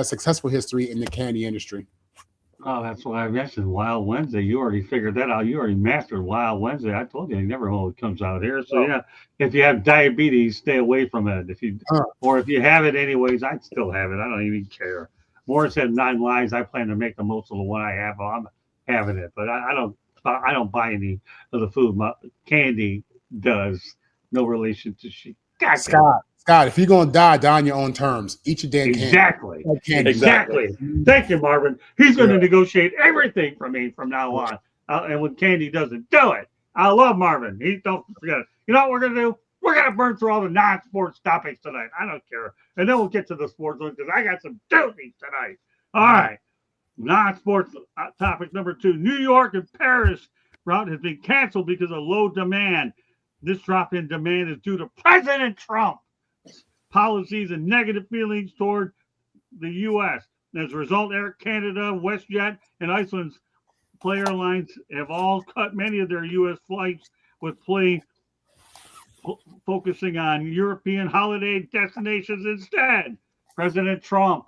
successful history in the candy industry. Oh, that's why I mentioned Wild Wednesday. You already figured that out. You already mastered Wild Wednesday. I told you, you never know what comes out here. So if you have diabetes, stay away from it. If you have it anyways, I'd still have it. I don't even care. Morris had 9 lives. I plan to make the most of the one I have. I'm having it, but I don't buy any of the food. My candy does. No relation to Chicago. Scott, if you're gonna die on your own terms. Eat your damn candy. Exactly. Candy. Exactly. Thank you, Marvin. He's going to negotiate everything for me from now on. And when Candy doesn't do it, I love Marvin. He don't forget it. You know what we're going to do? We're going to burn through all the non-sports topics tonight. I don't care. And then we'll get to the sports one because I got some doozies tonight. All right. Non-sports topic number 2. New York and Paris route has been canceled because of low demand. This drop in demand is due to President Trump policies and negative feelings toward the U.S. As a result, Air Canada, WestJet, and Iceland's play airlines have all cut many of their U.S. flights, with play focusing on European holiday destinations instead. President Trump,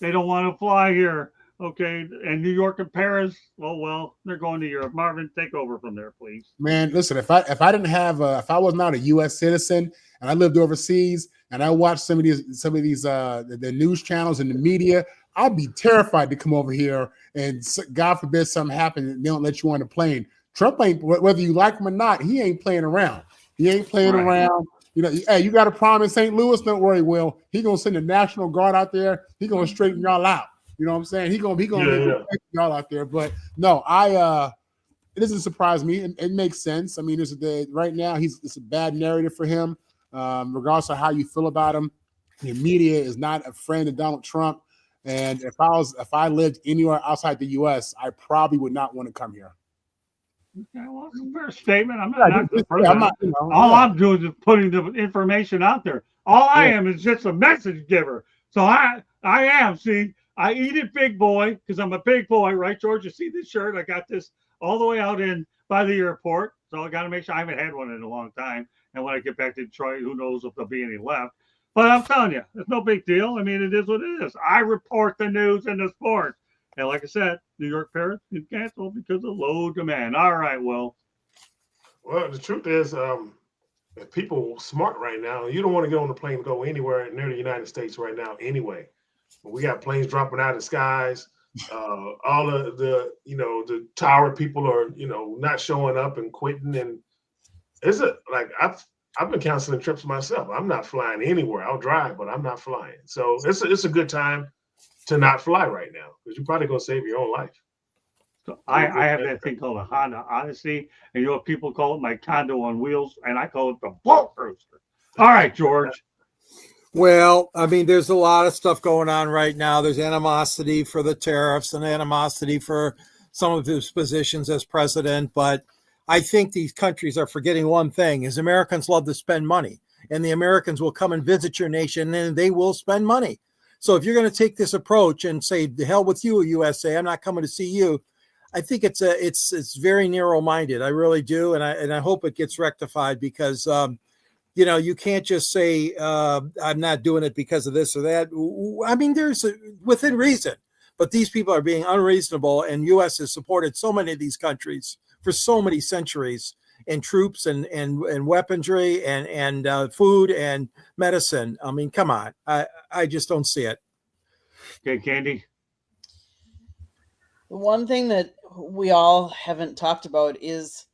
they don't want to fly here. Okay, and New York and Paris, well, they're going to Europe. Marvin, take over from there, please. Man, listen, if I didn't have if I was not a U.S. citizen and I lived overseas and I watched some of these the news channels and the media, I'd be terrified to come over here and God forbid something happens and they don't let you on the plane. Trump ain't, whether you like him or not, he ain't playing around. He ain't playing around. You know, hey, you got a problem in St. Louis? Don't worry, Will. He gonna send the National Guard out there. He gonna straighten y'all out. You know what I'm saying? He gonna make y'all out there. But no, it doesn't surprise me. It makes sense. I mean, right now it's a bad narrative for him. Regardless of how you feel about him, the media is not a friend of Donald Trump. And if I lived anywhere outside the U.S., I probably would not want to come here. Okay, well, it's a fair statement. I'm not the president. All I'm doing is putting the information out there. All I am is just a message giver. So I am. See, I eat it big boy because I'm a big boy, right, George? You see this shirt? I got this all the way out in by the airport. So I got to make sure I haven't had one in a long time. And when I get back to Detroit, who knows if there'll be any left. But I'm telling you, it's no big deal. I mean, it is what it is. I report the news and the sports. And like I said, New York Paris is canceled because of low demand. All right, Will. Well, the truth is, if people are smart right now, you don't want to get on the plane and go anywhere near the United States right now anyway. We got planes dropping out of the skies. All of the tower people are, not showing up and quitting. And I've been canceling trips myself. I'm not flying anywhere. I'll drive, but I'm not flying. So it's a good time to not fly right now because you're probably going to save your own life. So I have that thing called a Honda Odyssey, and you know what people call it? My condo on wheels, and I call it the Bolt Roaster. All right, George. Well, I mean, there's a lot of stuff going on right now. There's animosity for the tariffs and animosity for some of his positions as president. But I think these countries are forgetting one thing is Americans love to spend money, and the Americans will come and visit your nation and they will spend money. So if you're going to take this approach and say, the hell with you, USA, I'm not coming to see you. I think it's very narrow-minded. I really do. And I hope it gets rectified because, you can't just say, I'm not doing it because of this or that. I mean, there's within reason, but these people are being unreasonable, and U.S. has supported so many of these countries for so many centuries in troops and weaponry and food and medicine. I mean, come on. I just don't see it. Okay, Candy. The one thing that we all haven't talked about is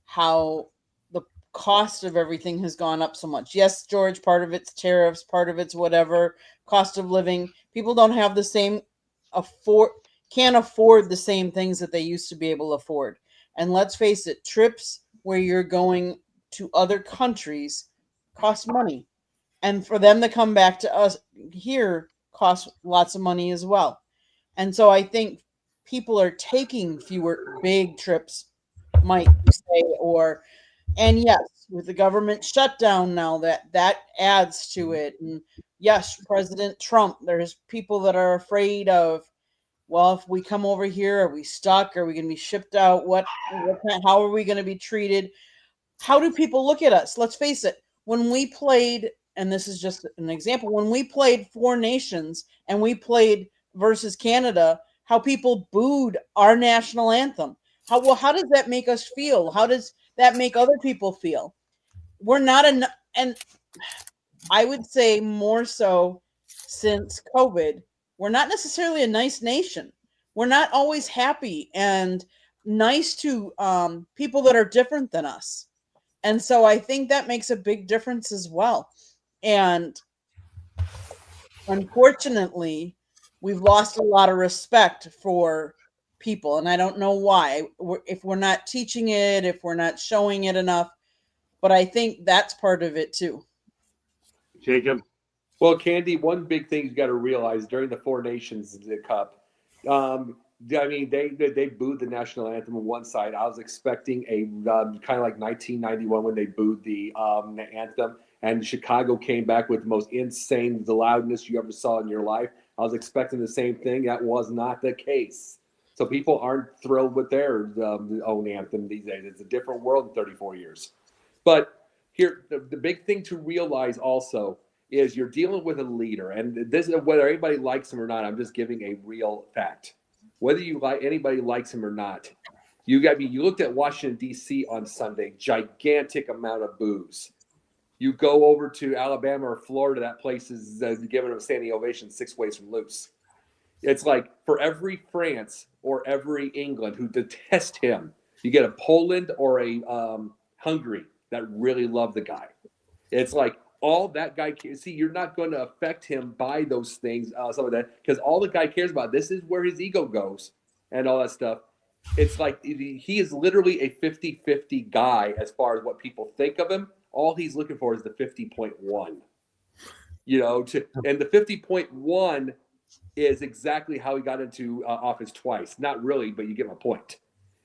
how the cost of everything has gone up so much. Yes, George, part of it's tariffs, part of it's whatever, cost of living. People don't have the same can't afford the same things that they used to be able to afford. And let's face it, trips where you're going to other countries cost money. And for them to come back to us here costs lots of money as well. And so I think people are taking fewer big trips, might you say, and yes, with the government shutdown now, that adds to it. And yes, President Trump, there's people that are afraid of, well, if we come over here, are we stuck? Are we going to be shipped out? How are we going to be treated? How do people look at us? Let's face it. When we played, and this is just an example, when we played Four Nations and we played versus Canada, how people booed our national anthem. How does that make us feel? How does that make other people feel? We're not and I would say more so since COVID, we're not necessarily a nice nation. We're not always happy and nice to people that are different than us. And so I think that makes a big difference as well. And unfortunately, we've lost a lot of respect for people. And I don't know why. If we're not teaching it, if we're not showing it enough. But I think that's part of it too. Jacob. Well, Candy, one big thing you got to realize during the Four Nations Cup, I mean, they booed the national anthem on one side. I was expecting a kind of like 1991 when they booed the anthem, and Chicago came back with the most insane, the loudness you ever saw in your life. I was expecting the same thing. That was not the case. So people aren't thrilled with their own anthem these days. It's a different world in 34 years. But here, the big thing to realize also is you're dealing with a leader, and this is whether anybody likes him or not. I'm just giving a real fact. Whether you like anybody likes him or not, you looked at Washington D.C. on Sunday, gigantic amount of boos. You go over to Alabama or Florida, that place is giving him a standing ovation 6 ways from loose. It's like for every France or every England who detest him, you get a Poland or a Hungary that really love the guy. It's like all that guy cares. See, you're not going to affect him by those things, some of that, because all the guy cares about, this is where his ego goes and all that stuff. It's like he is literally a 50-50 guy as far as what people think of him. All he's looking for is the 50.1. And the 50.1 is exactly how he got into office twice. Not really, but you give him a point.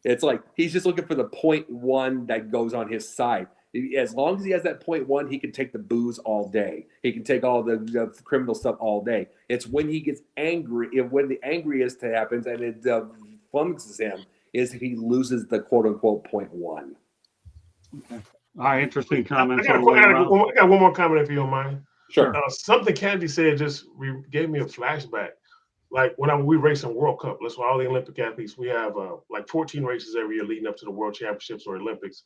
It's like he's just looking for the 0.1 that goes on his side. As long as he has that 0.1, he can take the booze all day. He can take all the criminal stuff all day. It's when he gets angry, when the angriest happens, and it flummoxes him, is if he loses the quote-unquote 0.1. Okay. All right, interesting comments. I got one more comment if you don't mind. Sure. Something Candy said just gave me a flashback. Like when we race in World Cup, that's why all the Olympic athletes, we have like 14 races every year leading up to the World Championships or Olympics.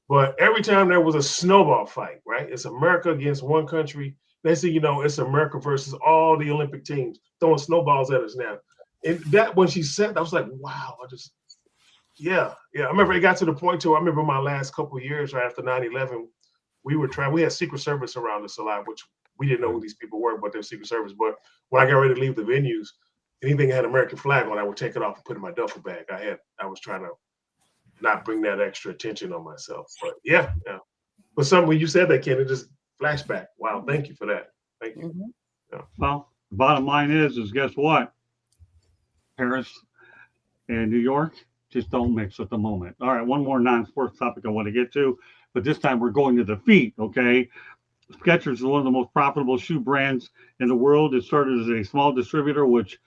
But every time there was a snowball fight, right? It's America against one country. They say, it's America versus all the Olympic teams throwing snowballs at us now. And that, when she said that, I was like, wow, yeah. I remember it got to the point too. I remember my last couple of years right after 9/11, we had Secret Service around us a lot, which we didn't know who these people were, but they're Secret Service. But when I got ready to leave the venues, anything that had American flag on, I would take it off and put it in my duffel bag. I was trying to not bring that extra attention on myself. But yeah. But when you said that, Ken, it just flashback. Wow, thank you for that. Thank you. Mm-hmm. Yeah. Well, the bottom line is guess what? Paris and New York just don't mix at the moment. All right, one more non-sports topic I want to get to, but this time we're going to the feet, okay? Skechers is one of the most profitable shoe brands in the world. It started as a small distributor, which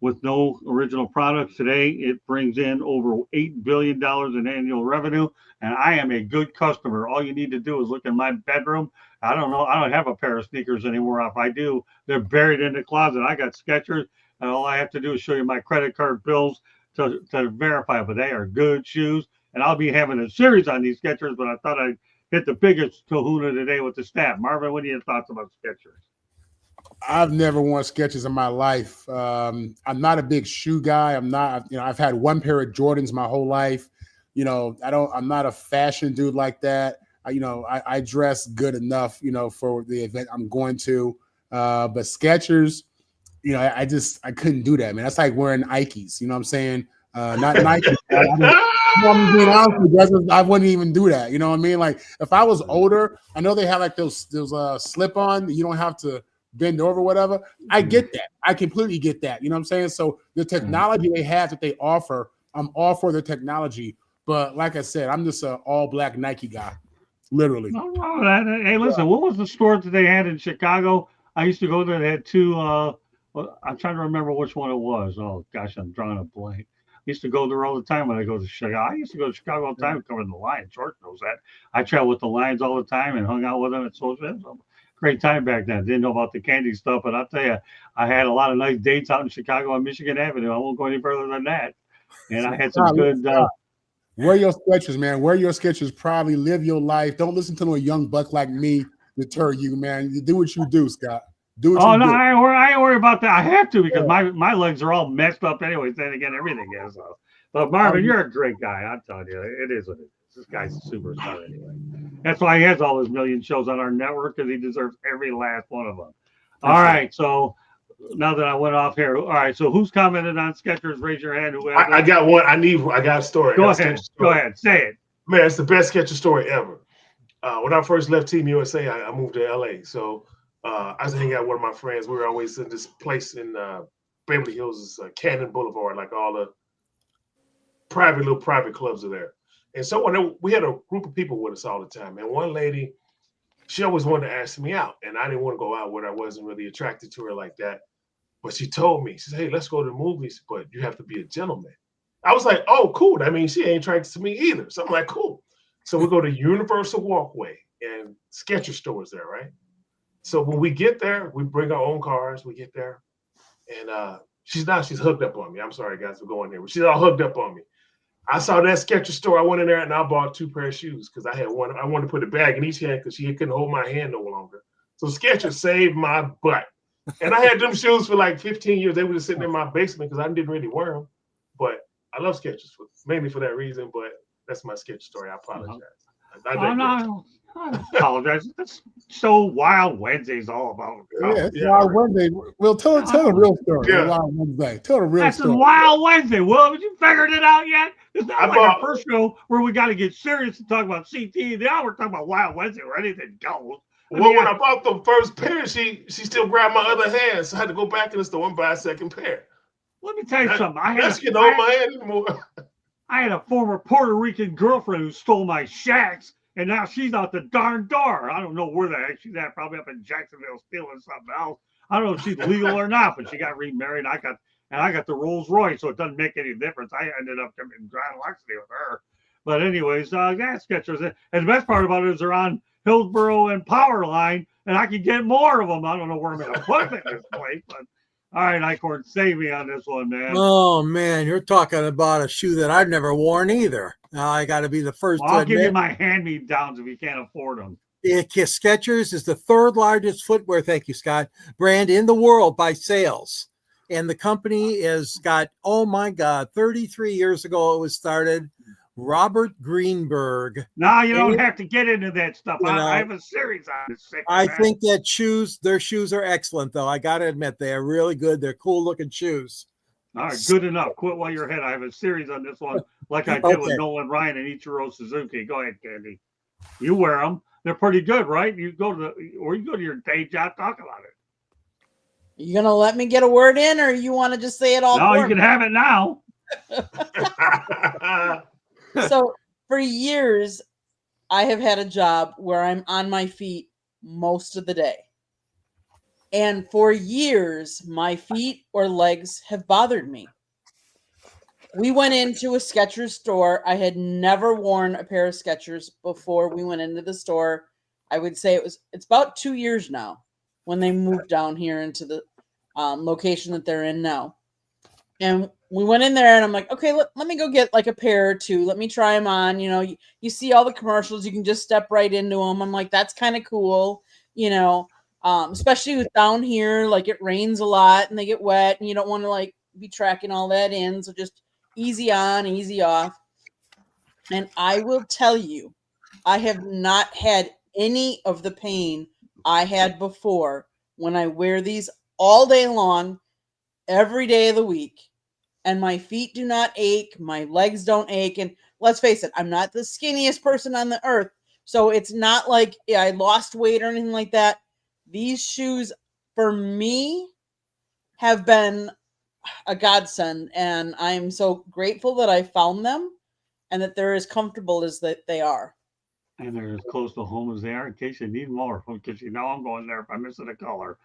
with no original products. Today, it brings in over $8 billion in annual revenue, and I am a good customer. All you need to do is look in my bedroom. I don't have a pair of sneakers anymore. If I do, they're buried in the closet. I got Skechers, and all I have to do is show you my credit card bills to verify, but they are good shoes, and I'll be having a series on these Skechers, but I thought I'd hit the biggest kahuna today with the staff. Marvin, what are your thoughts about Skechers? I've never worn Skechers in my life. I'm not a big shoe guy. I'm not, I've had one pair of Jordans my whole life. I'm not a fashion dude like that. I dress good enough, for the event I'm going to. But Skechers, I couldn't do that, man. That's like wearing Ikes, you know what I'm saying? Not Nike. I'm being honest with you, I wouldn't even do that. You know what I mean? Like if I was older, I know they have like those slip on, you don't have to bend over, whatever. I get that. I completely get that. You know what I'm saying? So the technology they have that they offer, I'm all for the technology. But like I said, I'm just an all black Nike guy, literally. Hey, listen, what was the store that they had in Chicago? I used to go there. They had two. I'm trying to remember which one it was. Oh gosh, I'm drawing a blank. I used to go there all the time when I go to Chicago. I used to go to Chicago all the time covering the Lions. George knows that. I traveled with the Lions all the time and hung out with them at social. Great time back then. Didn't know about the candy stuff, but I'll tell you, I had a lot of nice dates out in Chicago on Michigan Avenue. I won't go any further than that. And I had some good. Wear your Skechers, man. Wear your Skechers. Probably live your life. Don't listen to no young buck like me deter you, man. You do what you do, Scott. Do what you do. I ain't worry about that. I have to because my legs are all messed up anyway. Then again, everything is. But Marvin, you're a great guy. I'm telling you, it is what it is. This guy's a superstar anyway. That's why he has all his million shows on our network because he deserves every last one of them. All right, so now that I went off here, all right. So who's commented on Skechers? Raise your hand. Who has I got one. I got a story. Go ahead. Go ahead. Say it. Man, it's the best Skechers story ever. When I first left Team USA, I moved to LA. So I was hanging out with one of my friends. We were always in this place in Beverly Hills, Cannon Boulevard, like all the private clubs are there. And so we had a group of people with us all the time. And one lady, she always wanted to ask me out. And I didn't want to go out with her. I wasn't really attracted to her like that. But she told me, she said, hey, let's go to the movies, but you have to be a gentleman. I was like, oh, cool. I mean, she ain't attracted to me either. So I'm like, cool. So we go to Universal Walkway and Skechers stores there, right? So when we get there, we bring our own cars. We get there. And she's hooked up on me. I'm sorry, guys, for going there. But she's all hooked up on me. I saw that Skechers store. I went in there and I bought 2 pair of shoes because I had one. I wanted to put a bag in each hand because she couldn't hold my hand no longer. So Skechers saved my butt. And I had them shoes for like 15 years. They were just sitting in my basement because I didn't really wear them. But I love Skechers mainly for that reason. But that's my Skechers story. I apologize. I apologize. That's so Wild Wednesday's all about. Yeah, it's Wild Wednesday. Well, tell the real story. Yeah. Wild Wednesday. Tell the real That's story. Wild Wednesday. Well, have you figured it out yet? It's not like bought- our first show where we got to get serious and talk about CT. Now we're talking about Wild Wednesday where anything goes. When I bought the first pair, she still grabbed my other hand, so I had to go back in the store and buy a second pair. Let me tell you something. That's getting on my hand anymore. I had a former Puerto Rican girlfriend who stole my shacks, and now she's out the darn door. I don't know where the heck she's at. Probably up in Jacksonville stealing something else. I don't know if she's legal or not, but she got remarried. I got the Rolls Royce, so it doesn't make any difference. I ended up in Grand Luxury with her. But anyways, that's Skechers. And the best part about it is they're on Hillsborough and Powerline, and I can get more of them. I don't know where I'm going to put them in this place, but all right, Icorn, save me on this one, man. Oh man, you're talking about a shoe that I've never worn either. Now I got to be the first Well, to I'll give you admit, my hand-me-downs if you can't afford them. Skechers is the 3rd largest footwear, thank you, Scott, brand in the world by sales. And the company has got, oh my God, 33 years ago it was started. Robert Greenberg. No, you don't have to get into that stuff. You know, I have a series on this. I think that their shoes are excellent, though. I got to admit, they are really good. They're cool looking shoes. All right, good enough. Quit while you're ahead. I have a series on this one, like I did with Nolan Ryan and Ichiro Suzuki. Go ahead, Candy. You wear them. They're pretty good, right? You go to your day job, talk about it. You gonna let me get a word in, or you want to just say it all? No, for you can have it now. So for years, I have had a job where I'm on my feet most of the day. And for years, my feet or legs have bothered me. We went into a Skechers store. I had never worn a pair of Skechers before we went into the store. I would say it's about 2 years now when they moved down here into the location that they're in now. And we went in there and I'm like, okay, let me go get like a pair or two. Let me try them on. You know, you see all the commercials. You can just step right into them. I'm like, that's kind of cool, especially with down here, like it rains a lot and they get wet and you don't want to like be tracking all that in. So just easy on, easy off. And I will tell you, I have not had any of the pain I had before when I wear these all day long, every day of the week. And my feet do not ache. My legs don't ache. And let's face it, I'm not the skinniest person on the earth. So it's not like I lost weight or anything like that. These shoes, for me, have been a godsend. And I'm so grateful that I found them and that they're as comfortable as that they are. And they're as close to home as they are in case you need more. Because I'm going there if I'm missing a color.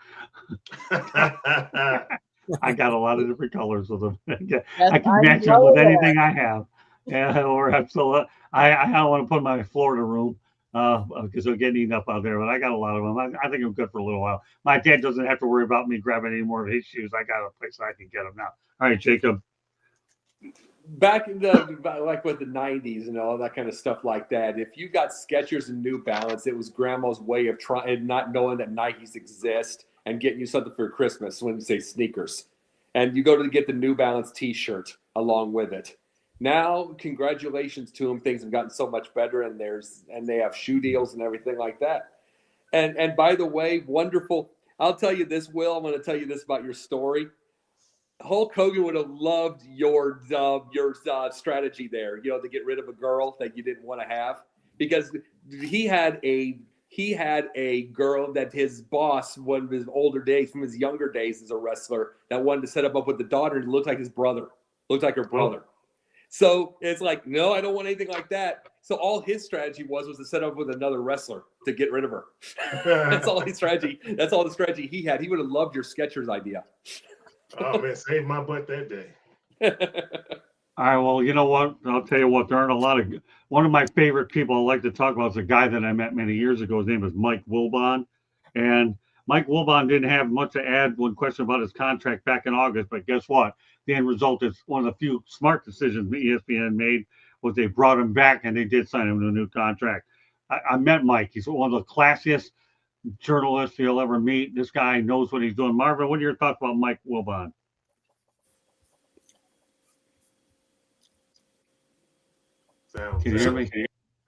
I got a lot of different colors of them. I can match them with anything I have. Yeah, or absolutely. I don't want to put my Florida room because they'll get eaten up out there. But I got a lot of them. I think I'm good for a little while. My dad doesn't have to worry about me grabbing any more of his shoes. I got a place I can get them now. All right, Jacob. Back in the with the 90s and all that kind of stuff like that, if you got Skechers and New Balance, it was grandma's way of trying, not knowing that Nikes exist and getting you something for Christmas when you say sneakers. And you go to get the New Balance t-shirt along with it. Now, congratulations to him. Things have gotten so much better, and they have shoe deals and everything like that. And by the way, wonderful. I'll tell you this, Will. I'm going to tell you this about your story. Hulk Hogan would have loved your strategy there. You know, to get rid of a girl that you didn't want to have, because he had a girl that his boss, one of his older days, from his younger days as a wrestler, that wanted to set him up with the daughter and looked like his brother, looked like her brother. So it's like, no, I don't want anything like that. So all his strategy was to set up with another wrestler to get rid of her. That's all his strategy. That's all the strategy he had. He would have loved your Skechers idea. Oh man, saved my butt that day. All right, well, you know what? I'll tell you what. There aren't a lot of. One of my favorite people I like to talk about is a guy that I met many years ago. His name is Mike Wilbon, and Mike Wilbon didn't have much to add. One question about his contract back in August, but guess what? The end result is one of the few smart decisions ESPN made was they brought him back and they did sign him to a new contract. I met Mike. He's one of the classiest journalists you'll ever meet. This guy knows what he's doing. Marvin, what are your thoughts about Mike Wilbon? Can you hear me?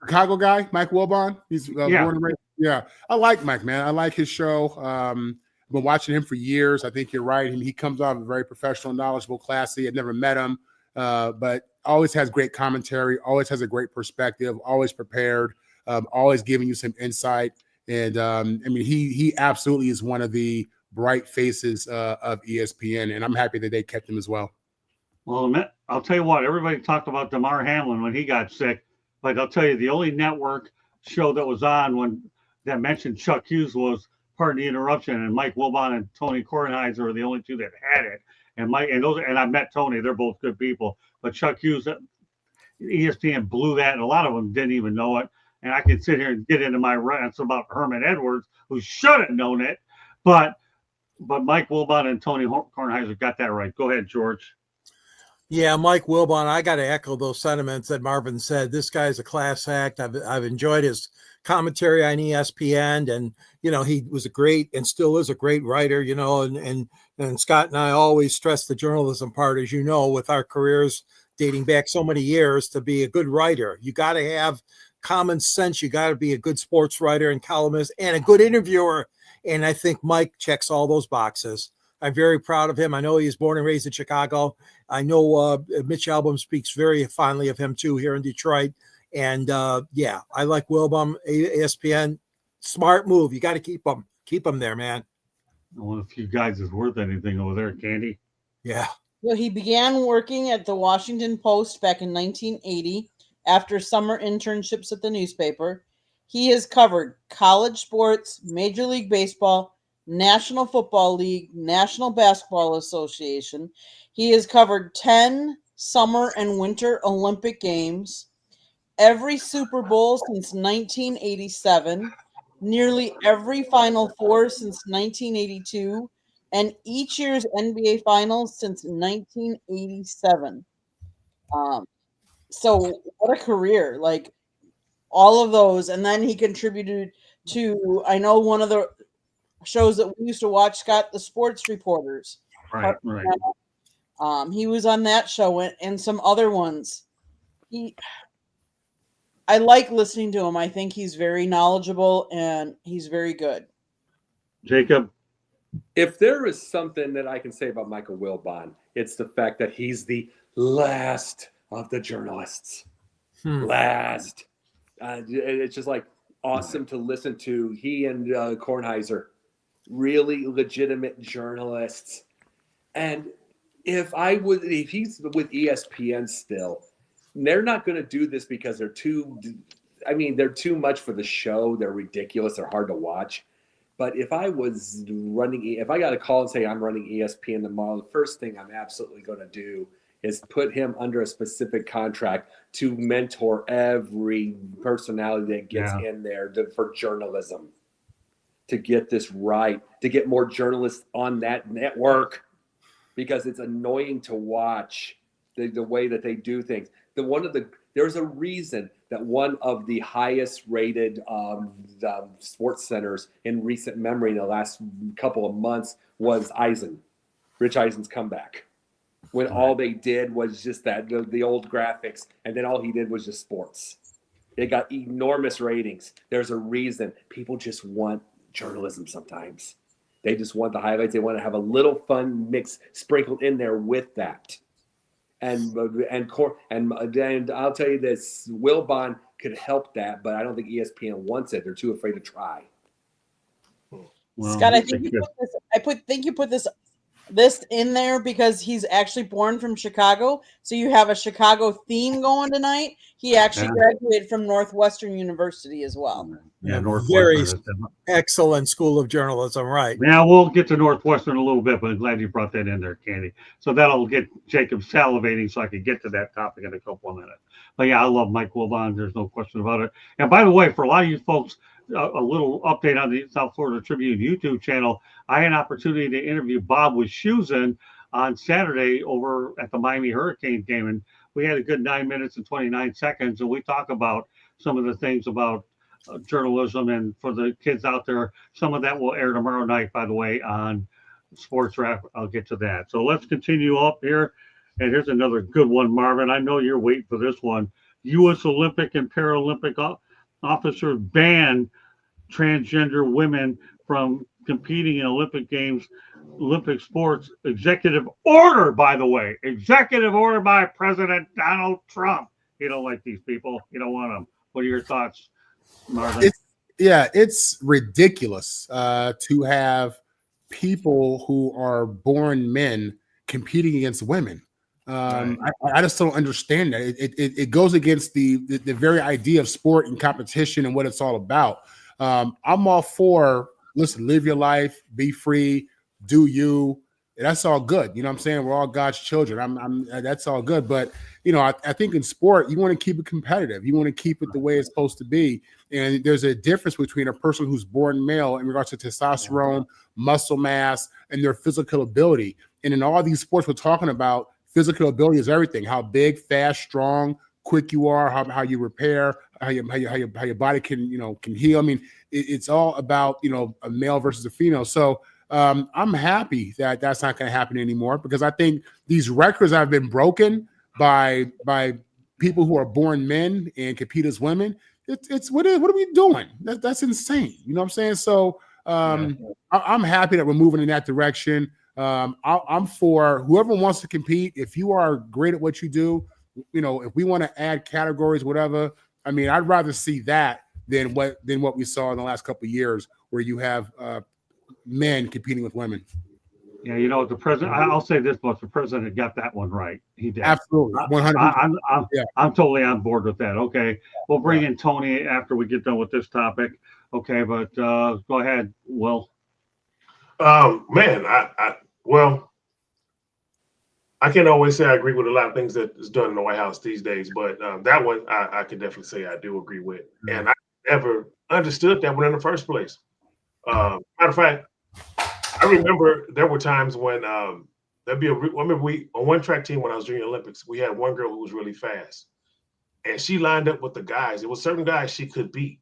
Chicago guy, Mike Wilbon. He's Yeah. born and raised. Yeah, I like Mike, man. I like his show. I've been watching him for years. I think you're right. He comes off very professional, knowledgeable, classy. I've never met him, but always has great commentary, always has a great perspective, always prepared, always giving you some insight. And I mean, he absolutely is one of the bright faces of ESPN, and I'm happy that they kept him as well. Well, I'll tell you what, everybody talked about DeMar Hamlin when he got sick, but I'll tell you, the only network show that was on when that mentioned Chuck Hughes was Pardon the Interruption, and Mike Wilbon and Tony Kornheiser are the only two that had it. And I met Tony, they're both good people. But Chuck Hughes, ESPN blew that, and a lot of them didn't even know it. And I could sit here and get into my rants about Herman Edwards, who should have known it. But Mike Wilbon and Tony Kornheiser got that right. Go ahead, George. Yeah, Mike Wilbon, I got to echo those sentiments that Marvin said. This guy's a class act. I've enjoyed his commentary on ESPN, and you know, he was a great and still is a great writer. You know, and Scott and I always stress the journalism part, as you know, with our careers dating back so many years. To be a good writer, you got to have common sense. You got to be a good sports writer and columnist and a good interviewer. And I think Mike checks all those boxes. I'm very proud of him. I know he was born and raised in Chicago. I know Mitch Albom speaks very fondly of him too here in Detroit. And yeah, I like Wilbon, ESPN. Smart move. You got to keep him there, man. One of the few guys is worth anything over there, Candy. Yeah. Well, he began working at the Washington Post back in 1980 after summer internships at the newspaper. He has covered college sports, Major League Baseball, National Football League, National Basketball Association. He has covered 10 summer and winter Olympic Games, every Super Bowl since 1987, nearly every Final Four since 1982, and each year's NBA Finals since 1987. So what a career. Like all of those. And then he contributed to, I know one of the shows that we used to watch, Scott, the Sports Reporters. Right. He was on that show and some other ones. I like listening to him. I think he's very knowledgeable and he's very good. Jacob? If there is something that I can say about Michael Wilbon, it's the fact that he's the last of the journalists. Last. It's just like awesome to listen to. He and Kornheiser, really legitimate journalists. And if he's with ESPN still, they're not going to do this because they're too much for the show. They're ridiculous. They're hard to watch. But if I got a call and say I'm running ESPN tomorrow, the first thing I'm absolutely going to do is put him under a specific contract to mentor every personality that gets in there for journalism, to get this right, to get more journalists on that network, because it's annoying to watch the way that they do things. There's a reason that one of the highest rated sports centers in recent memory in the last couple of months was Rich Eisen's comeback. when all they did was just the old graphics, and then all he did was just sports. They got enormous ratings. There's a reason people just want journalism sometimes. They just want the highlights. They want to have a little fun mix sprinkled in there with that. And I'll tell you this, Wilbon could help that, but I don't think ESPN wants it. They're too afraid to try. Well, Scott, I think you put this in there because he's actually born from Chicago, so you have a Chicago theme going tonight. He actually graduated from Northwestern University as well. Yeah, Very Northwestern. excellent school of journalism, right? Yeah, we'll get to Northwestern a little bit, but I'm glad you brought that in there, Candy. So that'll get Jacob salivating so I can get to that topic in a couple of minutes. But yeah, I love Mike Wilbon. There's no question about it. And by the way, for a lot of you folks, a little update on the South Florida Tribune YouTube channel. I had an opportunity to interview Bob Wischusen on Saturday over at the Miami Hurricanes game, and we had a good 9 minutes and 29 seconds, and we talk about some of the things about journalism. And for the kids out there, some of that will air tomorrow night, by the way, on Sports Wrap. I'll get to that. So let's continue up here. And here's another good one, Marvin. I know you're waiting for this one. U.S. Olympic and Paralympic officers ban transgender women from competing in Olympic Games, Olympic sports. Executive order, by the way. Executive order by President Donald Trump. You don't like these people. You don't want them. What are your thoughts, Marvin? It's ridiculous to have people who are born men competing against women. I just don't understand that. It goes against the very idea of sport and competition and what it's all about. I'm all for, listen, live your life, be free, do you. That's all good. You know what I'm saying? We're all God's children. That's all good. But, you know, I think in sport, you want to keep it competitive. You want to keep it the way it's supposed to be. And there's a difference between a person who's born male in regards to testosterone, muscle mass, and their physical ability. And in all these sports we're talking about, physical ability is everything. How big, fast, strong, quick you are, how you repair, how your body can heal. I mean, it's all about, a male versus a female. So I'm happy that that's not going to happen anymore, because I think these records have been broken by people who are born men and compete as women. What are we doing? That's insane. You know what I'm saying? So I'm happy that we're moving in that direction. I'm for whoever wants to compete. If you are great at what you do, if we want to add categories, whatever. I mean, I'd rather see that than what we saw in the last couple of years, where you have men competing with women. Yeah, the president. I'll say this much: the president got that one right. He did. Absolutely, 100%. I'm totally on board with that. Okay, we'll bring in Tony after we get done with this topic. Okay, but go ahead, Will. Man, I can't always say I agree with a lot of things that is done in the White House these days, but that one I can definitely say I do agree with. And I never understood that one in the first place. Matter of fact, I remember there were times when there'd be on one track team when I was junior Olympics, we had one girl who was really fast, and she lined up with the guys. There were certain guys she could beat.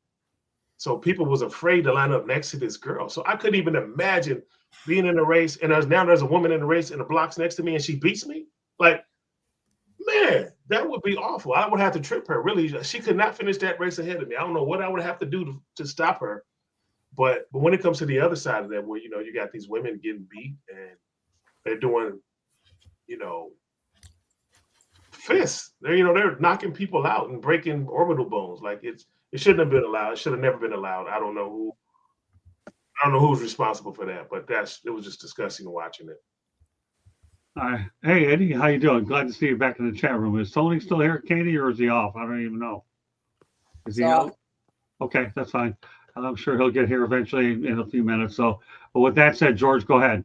So people was afraid to line up next to this girl. So I couldn't even imagine being in a race, and there's a woman in the race in the blocks next to me, and she beats me. Like, man, that would be awful. I would have to trip her. Really, she could not finish that race ahead of me. I don't know what I would have to do to stop her. But when it comes to the other side of that, where you got these women getting beat and they're doing, fists. They're knocking people out and breaking orbital bones. Like it shouldn't have been allowed. It should have never been allowed. I don't know who's responsible for that, but it was just disgusting watching it. Hey Eddie, how you doing? Glad to see you back in the chat room. Is Tony still here, Katie, or is he off? I don't even know. Is he out? Okay, that's fine. I'm sure he'll get here eventually in a few minutes. So, but with that said, George, go ahead.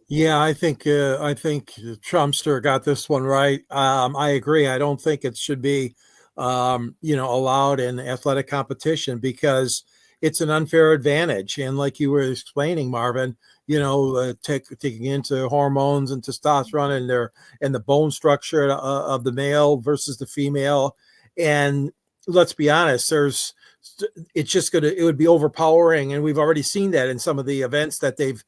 Yeah, I think Trumpster got this one right. I agree. I don't think it should be, allowed in athletic competition, because it's an unfair advantage. And like you were explaining, Marvin, taking into hormones and testosterone and the bone structure of the male versus the female. And let's be honest, there's it would be overpowering. And we've already seen that in some of the events that they've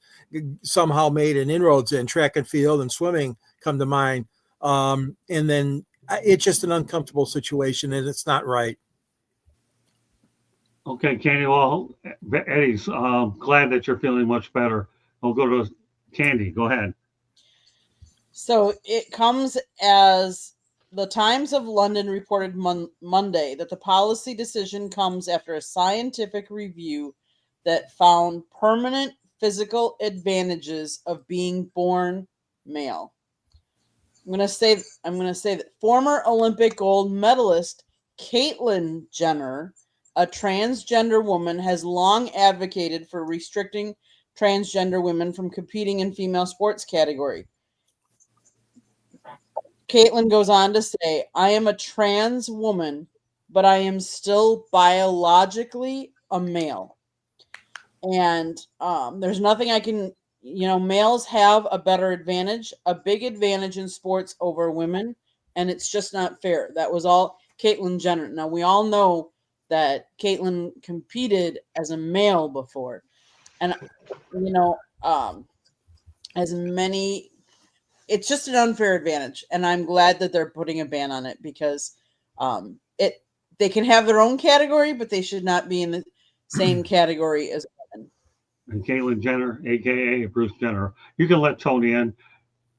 somehow made an inroads in. Track and field and swimming come to mind. And then it's just an uncomfortable situation, and it's not right. Okay, Candy. Well, Eddie's glad that you're feeling much better. I'll go to Candy. Go ahead. So it comes as the Times of London reported Monday that the policy decision comes after a scientific review that found permanent physical advantages of being born male. I'm gonna say that former Olympic gold medalist Caitlyn Jenner, a transgender woman, has long advocated for restricting transgender women from competing in female sports category. Caitlyn goes on to say, I am a trans woman, but I am still biologically a male. And there's nothing I can, males have a better advantage, a big advantage in sports over women, and it's just not fair. That was all Caitlyn Jenner. Now, we all know that Caitlyn competed as a male before. And, as many, it's just an unfair advantage. And I'm glad that they're putting a ban on it because they can have their own category, but they should not be in the same category as women. And Caitlyn Jenner, a.k.a. Bruce Jenner. You can let Tony in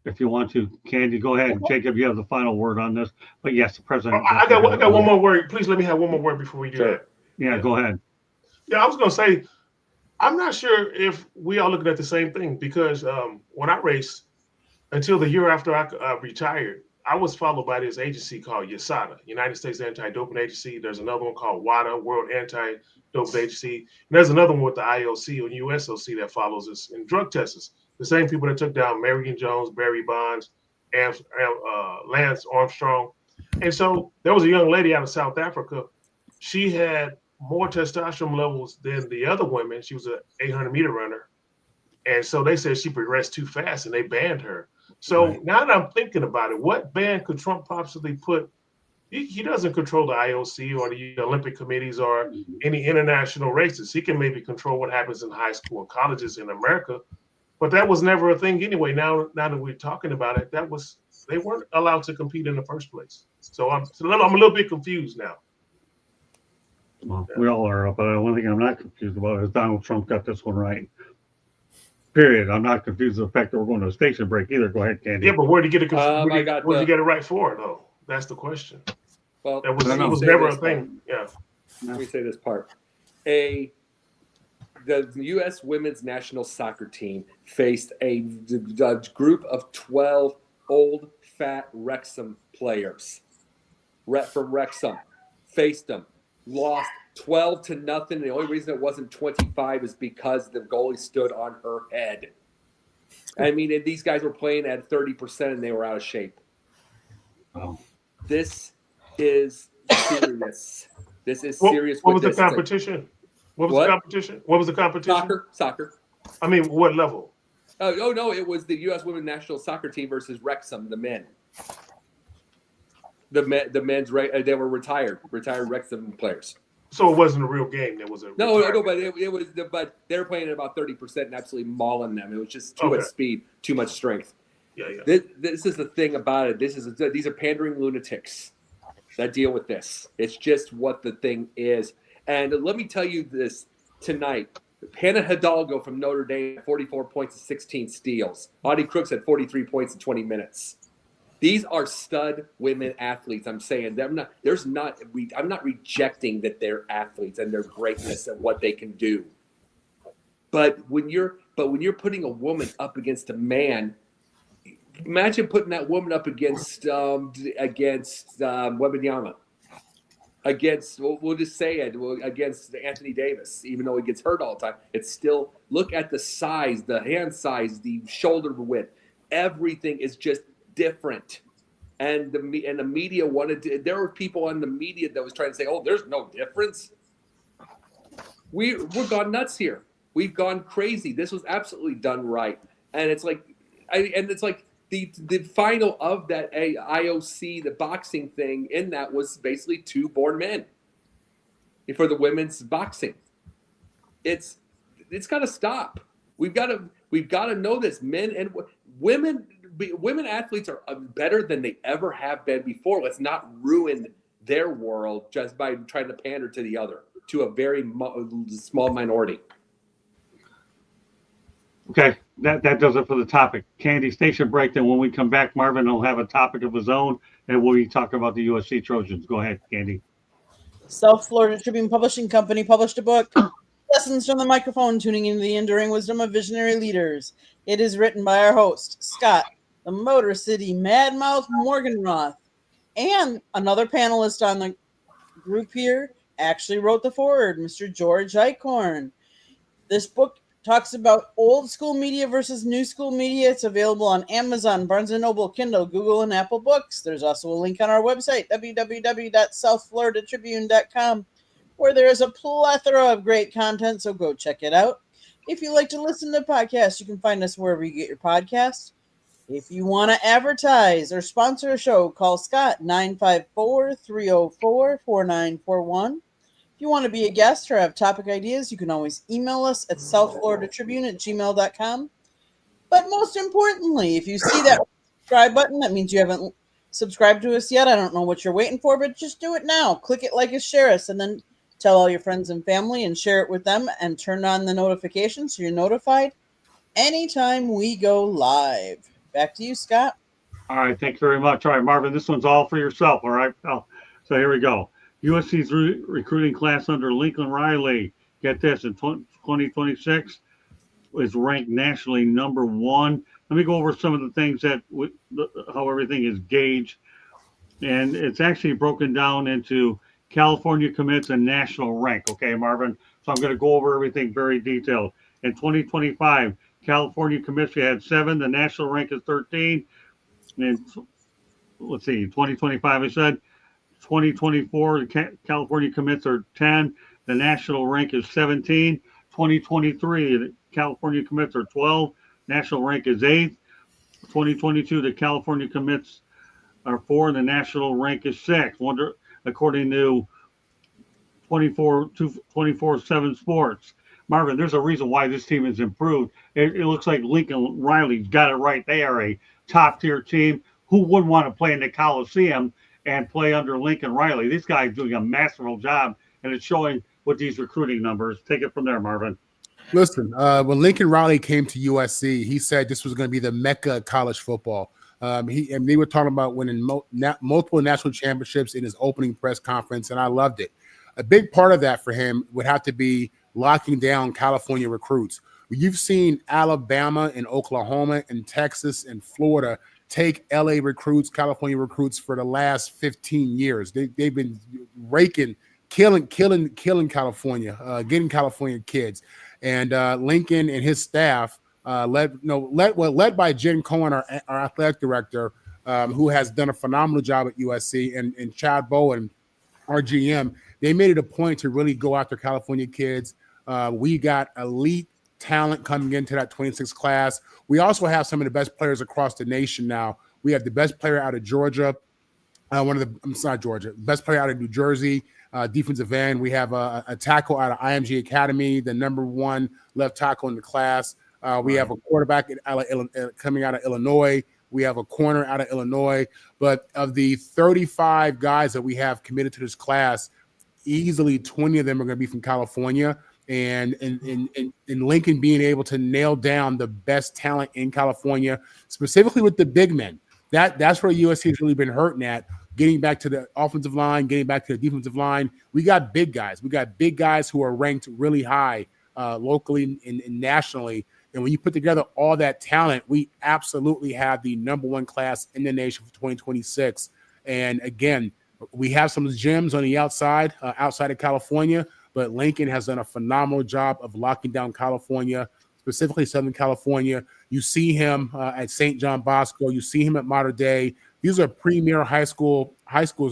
if you want to. Candy, go ahead. Jacob, you have the final word on this. But yes, the president. I got one more word. Please let me have one more word before we do that. Yeah, go ahead. Yeah, I was going to say, I'm not sure if we are looking at the same thing because when I raced, until the year after I retired, I was followed by this agency called USADA, United States Anti-Doping Agency. There's another one called WADA, World Anti-Doping Agency. And there's another one with the IOC or USOC that follows us in drug tests. The same people that took down Marion Jones, Barry Bonds, Lance Armstrong. And so there was a young lady out of South Africa. She had more testosterone levels than the other women. She was an 800-meter runner. And so they said she progressed too fast and they banned her. So now that I'm thinking about it, what ban could Trump possibly put? He doesn't control the IOC or the Olympic committees or any international races. He can maybe control what happens in high school and colleges in America. But that was never a thing anyway. Now that we're talking about it, they weren't allowed to compete in the first place. So I'm a little bit confused now. Well, we all are, but the one thing I'm not confused about is Donald Trump got this one right. Period. I'm not confused with the fact that we're going to a station break either. Go ahead, Candy. Yeah, but where did he get it? Where did he get it right for, though? That's the question. Well, it was never a thing. Yeah. Let me say this part. The U.S. women's national soccer team faced a group of 12 old, fat Wrexham players. From Wrexham. Faced them. Lost 12-0. The only reason it wasn't 25 is because the goalie stood on her head. I mean, and these guys were playing at 30% and they were out of shape. Oh. This is serious. This is serious. What was the competition? What was the competition? Soccer. I mean, what level? Oh no, it was the U.S. women's national soccer team versus Wrexham, the men. The men's they were retired Wrexham players. So it wasn't a real game. There was a no, but it was. But they were playing at about 30% and absolutely mauling them. It was just too much speed, too much strength. Yeah. This is the thing about it. These are pandering lunatics that deal with this. It's just what the thing is. And let me tell you this tonight. Hannah Hidalgo from Notre Dame had 44 points and 16 steals. Audie Crooks had 43 points in 20 minutes. These are stud women athletes. I'm saying I'm not rejecting that they're athletes and their greatness and what they can do. But when you're putting a woman up against a man, imagine putting that woman up against Wembanyama, we'll just say it, against Anthony Davis, even though he gets hurt all the time. It's still, look at the size, the hand size, the shoulder width. Everything is just different. And the media there were people on the media that was trying to say, oh, there's no difference. We're gone nuts here. We've gone crazy. This was absolutely done right. And it's like, the final of that IOC, the boxing thing in that was basically two born men. for the women's boxing. It's got to stop. We've got to know this. Men and women athletes are better than they ever have been before. Let's not ruin their world just by trying to pander to a very small minority. Okay, that does it for the topic. Candy, station break. Then when we come back, Marvin will have a topic of his own, and we'll be talking about the USC Trojans. Go ahead, Candy. South Florida Tribune Publishing Company published a book, Lessons from the Microphone, Tuning into the Enduring Wisdom of Visionary Leaders. It is written by our host, Scott, the Motor City Madmouth Morganroth, and another panelist on the group here actually wrote the foreword, Mr. George Eichhorn. This book talks about old school media versus new school media. It's available on Amazon, Barnes & Noble, Kindle, Google, and Apple Books. There's also a link on our website, www.southfloridatribune.com, where there is a plethora of great content, so go check it out. If you like to listen to podcasts, you can find us wherever you get your podcasts. If you want to advertise or sponsor a show, call Scott, 954-304-4941. If you want to be a guest or have topic ideas, you can always email us at southfloridatribune@gmail.com. But most importantly, if you see that subscribe button, that means you haven't subscribed to us yet. I don't know what you're waiting for, but just do it now. Click it, like it, share us, and then tell all your friends and family and share it with them and turn on the notifications so you're notified anytime we go live. Back to you, Scott. All right, thank you very much. All right, Marvin, this one's all for yourself. All right, pal. So here we go. USC's recruiting class under Lincoln Riley, get this, in 2026 is ranked nationally number 1. Let me go over some of the things how everything is gauged. And it's actually broken down into California commits and national rank. Okay, Marvin? So I'm going to go over everything very detailed. In 2025, California commits, we had 7. The national rank is 13. And let's see, 2025, I said. 2024, the California commits are 10. The national rank is 17. 2023, the California commits are 12. National rank is 8th. 2022, the California commits are 4. And the national rank is 6. According to 24/7 Sports. Marvin, there's a reason why this team has improved. It looks like Lincoln Riley's got it right. They are a top-tier team. Who wouldn't want to play in the Coliseum and play under Lincoln Riley? This guy's doing a masterful job, and it's showing with these recruiting numbers. Take it from there, Marvin. Listen, when Lincoln Riley came to USC, he said this was going to be the mecca of college football. They were talking about winning multiple national championships in his opening press conference, and I loved it. A big part of that for him would have to be locking down California recruits. You've seen Alabama and Oklahoma and Texas and Florida take LA recruits, California recruits for the last 15 years. They've been killing California, getting California kids. And Lincoln and his staff, led by Jen Cohen, our athletic director, who has done a phenomenal job at USC, and Chad Bowen, our GM, they made it a point to really go after California kids. We got elite talent coming into that 26 class. We also have some of the best players across the nation now. We have the best player out of Georgia, best player out of New Jersey, defensive end. We have a tackle out of IMG Academy, the number 1 left tackle in the class. We have a quarterback coming out of Illinois. We have a corner out of Illinois. But of the 35 guys that we have committed to this class, easily 20 of them are going to be from California. And Lincoln being able to nail down the best talent in California, specifically with the big men. That's where USC has really been hurting at, getting back to the offensive line, getting back to the defensive line. We got big guys. We got big guys who are ranked really high locally and nationally. And when you put together all that talent, we absolutely have the number 1 class in the nation for 2026. And again, we have some gems on the outside of California, but Lincoln has done a phenomenal job of locking down California, specifically Southern California. You see him at St. John Bosco. You see him at Mater Dei. These are premier high schools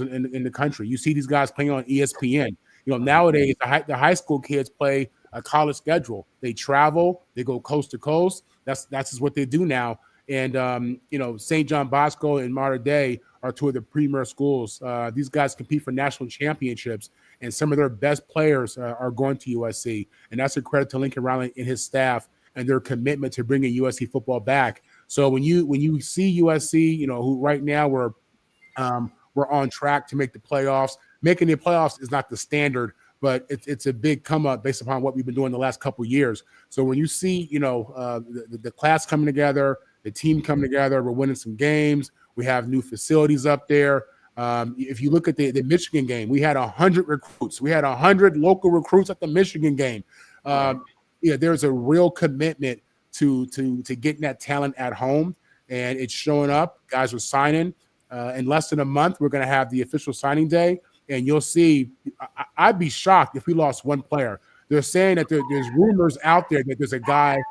in the country. You see these guys playing on ESPN. Nowadays the high school kids play a college schedule. They travel. They go coast to coast. That's just what they do now. And St. John Bosco and Mater Dei are 2 of the premier schools. These guys compete for national championships. and some of their best players are going to USC, and that's a credit to Lincoln Riley and his staff and their commitment to bringing USC football back. So when you see USC, who right now we're on track to make the playoffs. Making the playoffs is not the standard, but it's a big come up based upon what we've been doing the last couple of years. So when you see, the class coming together, the team coming together, we're winning some games. We have new facilities up there. If you look at the Michigan game, we had 100 recruits. We had 100 local recruits at the Michigan game. There's a real commitment to getting that talent at home, and it's showing up. Guys are signing. In less than a month, we're going to have the official signing day, and you'll see. I'd be shocked if we lost one player. They're saying that there's rumors out there that there's a guy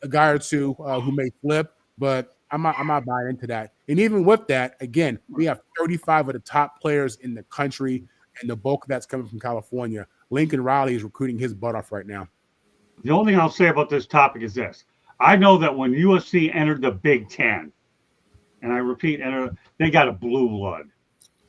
or two who may flip, but I'm not buying into that. And even with that, again, we have 35 of the top players in the country, and the bulk of that's coming from California. Lincoln Riley is recruiting his butt off right now. The only thing I'll say about this topic is this. I know that when USC entered the Big Ten, and I repeat, they got a blue blood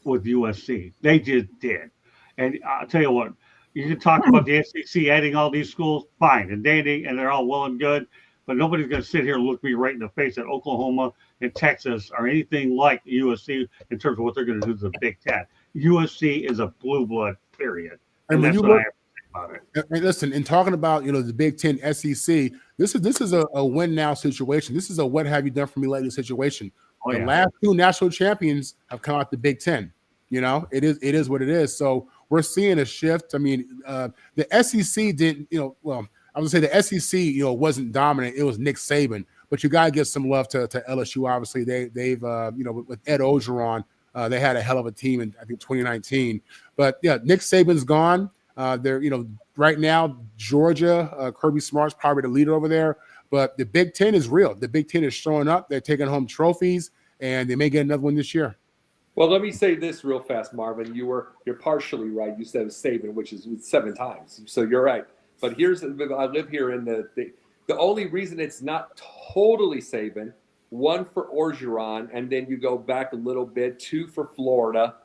with USC. They just did. And I'll tell you what, you can talk about the SEC adding all these schools, fine and dandy, and they're all well and good, but nobody's going to sit here and look me right in the face that Oklahoma and Texas are anything like USC in terms of what they're going to do to the Big Ten. USC is a blue blood, period. And that's what I have to say about it. And listen, in talking about the Big Ten, SEC, this is a win now situation. This is a what have you done for me lately situation. The last two national champions have come out the Big Ten. It is what it is. So we're seeing a shift. I mean, the SEC didn't. I was gonna say the SEC, wasn't dominant. It was Nick Saban. But you gotta give some love to LSU. Obviously, they've with Ed Ogeron, they had a hell of a team in I think 2019. But yeah, Nick Saban's gone. They're right now Georgia, Kirby Smart's probably the leader over there. But the Big Ten is real. The Big Ten is showing up. They're taking home trophies, and they may get another one this year. Well, let me say this real fast, Marvin. You're partially right. You said it was Saban, which is 7 times. So you're right. But I live here in the only reason it's not totally Saban, 1 for Orgeron, and then you go back a little bit, 2 for Florida,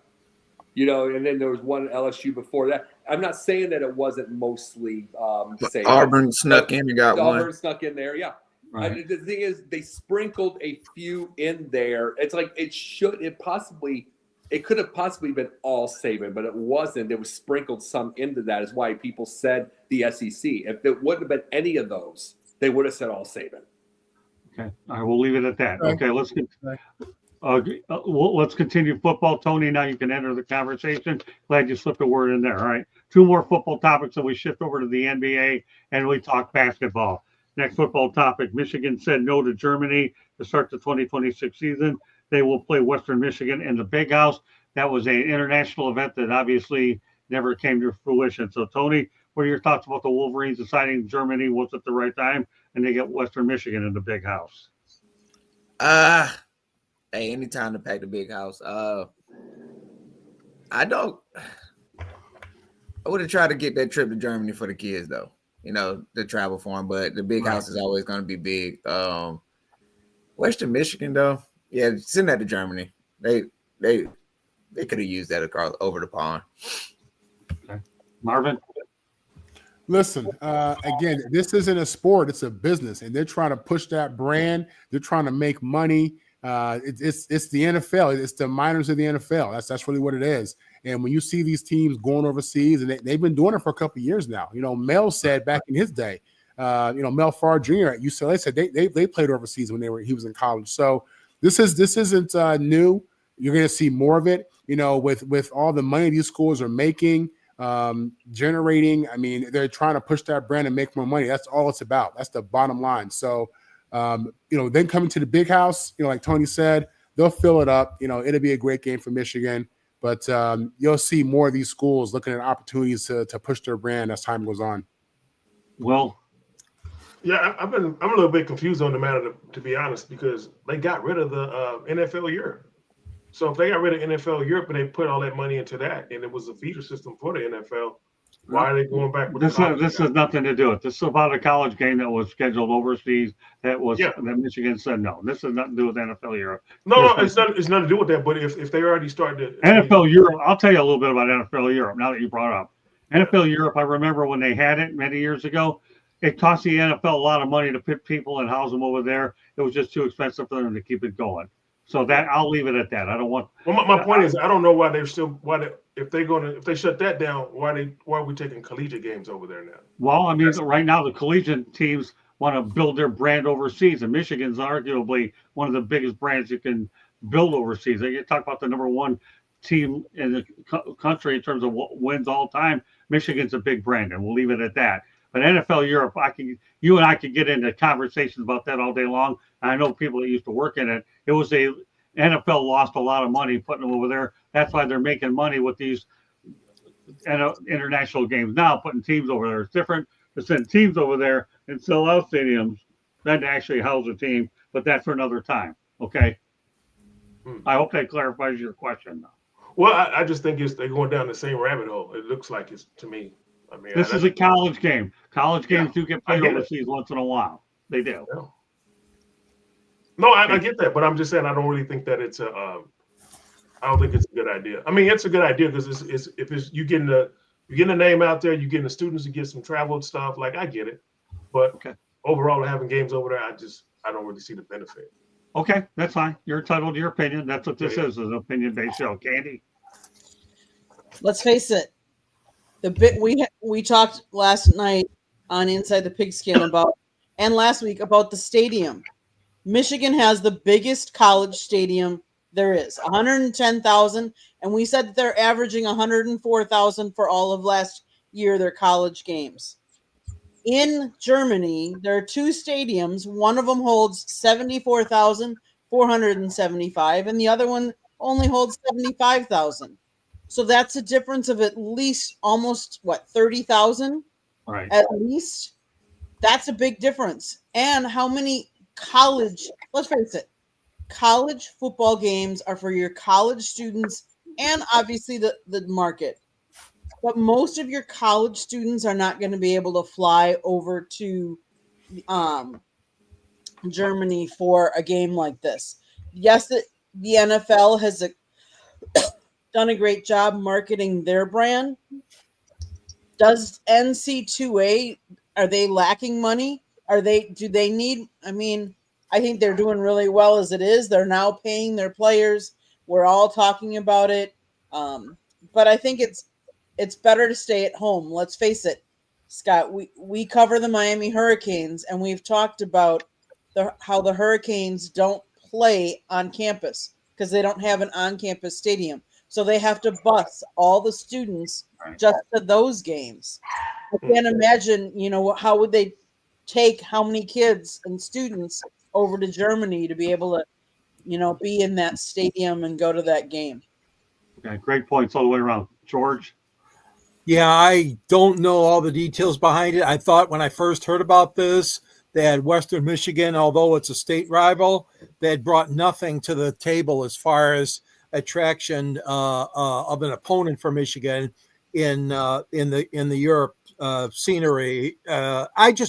and then there was 1 LSU before that. I'm not saying that it wasn't mostly Saban. Auburn snuck in and got one. Auburn snuck in there, yeah. Right. The thing is, they sprinkled a few in there. It's like it could have possibly been all Saban, but it wasn't. It was sprinkled some into that. Is why people said the SEC. If it wouldn't have been any of those, they would have said all Saban. Okay, all right, we'll leave it at that. Okay, let's continue football. Tony, now you can enter the conversation. Glad you slipped a word in there. All right, 2 more football topics, and we shift over to the NBA and we talk basketball. Next football topic, Michigan said no to Germany to start the 2026 season. They will play Western Michigan in the Big House. That was an international event that obviously never came to fruition. So, Tony, what are your thoughts about the Wolverines deciding Germany was at the right time and they get Western Michigan in the Big House? Hey, anytime to pack the Big House. I would have tried to get that trip to Germany for the kids, though. The travel for them, but the Big House is always going to be big. Western Michigan, though, yeah, send that to Germany. They could have used that across over the pond. Okay. Marvin? Listen, again, this isn't a sport; it's a business, and they're trying to push that brand. They're trying to make money. It's the NFL. It's the minors of the NFL. That's really what it is. And when you see these teams going overseas, and they've been doing it for a couple of years now. Mel said back in his day, Mel Farr Jr. at UCLA said they played overseas when he was in college. So this isn't new. You're going to see more of it. With all the money these schools are making, generating. I mean, they're trying to push that brand and make more money. That's all it's about. That's the bottom line. So, then coming to the Big House, like Tony said, they'll fill it up. It'll be a great game for Michigan. But you'll see more of these schools looking at opportunities to push their brand as time goes on. Well, yeah, I'm a little bit confused on the matter, to be honest, because they got rid of the NFL Europe. So if they got rid of NFL Europe and they put all that money into that, and it was a feeder system for the NFL, Why are they going back with This college this now? has nothing to do with it. This is about a college game that was scheduled overseas. Yeah. That Michigan said no. This has nothing to do with NFL Europe. No, it's not. It's nothing to do with that. But if they already started, NFL Europe. I'll tell you a little bit about NFL Europe now that you brought it up. NFL Europe. I remember when they had it many years ago. It cost the NFL a lot of money to put people and house them over there. It was just too expensive for them to keep it going. So that I'll leave it at that. I don't want. Well, my point is, I don't know why they're still if they shut that down, why are we taking collegiate games over there now? Well, I mean, right now the collegiate teams want to build their brand overseas, and Michigan's arguably one of the biggest brands you can build overseas. You talk about the number one team in the country in terms of wins all time. Michigan's a big brand, and we'll leave it at that. But NFL Europe, you and I could get into conversations about that all day long. I know people that used to work in it. It was NFL lost a lot of money putting them over there. That's why they're making money with these international games now, putting teams over there. It's different to send teams over there and sell out stadiums than to actually house a team, but that's for another time. Okay. I hope that clarifies your question. Well, I just think they're going down the same rabbit hole. It looks like it's to me. I mean, this is a college game. College games do get played get overseas once in a while. They do. Yeah. No, I get that, but I'm just saying I don't really think that it's I don't think it's a good idea. I mean, it's a good idea because you getting the name out there, you getting the students to get some travel stuff. Like I get it, but overall, having games over there, I don't really see the benefit. Okay, that's fine. You're entitled to your opinion. That's what this is an opinion-based show. Candy. Let's face it. The bit we talked last night on Inside the Pigskin about, and last week about the stadium. Michigan has the biggest college stadium there is, 110,000, and we said that they're averaging 104,000 for all of last year, their college games. In Germany, there are two stadiums. One of them holds 74,475, and the other one only holds 75,000. So that's a difference of at least almost 30,000, right? At least. That's a big difference. And how many college? Let's face it, college football games are for your college students and obviously the market. But most of your college students are not going to be able to fly over to Germany for a game like this. Yes, the NFL has done a great job marketing their brand. Does NC2A, are they lacking money? Do they need, I mean, I think they're doing really well as it is. They're now paying their players. We're all talking about it. But I think it's better to stay at home. Let's face it, Scott, we cover the Miami Hurricanes, and we've talked about how the Hurricanes don't play on campus because they don't have an on-campus stadium. So they have to bus all the students just to those games. I can't imagine, how would they take how many kids and students over to Germany to be able to, be in that stadium and go to that game. Okay, great points all the way around. George? Yeah, I don't know all the details behind it. I thought when I first heard about this that Western Michigan, although it's a state rival, they had brought nothing to the table as far as attraction of an opponent for Michigan in the Europe scenery. Maybe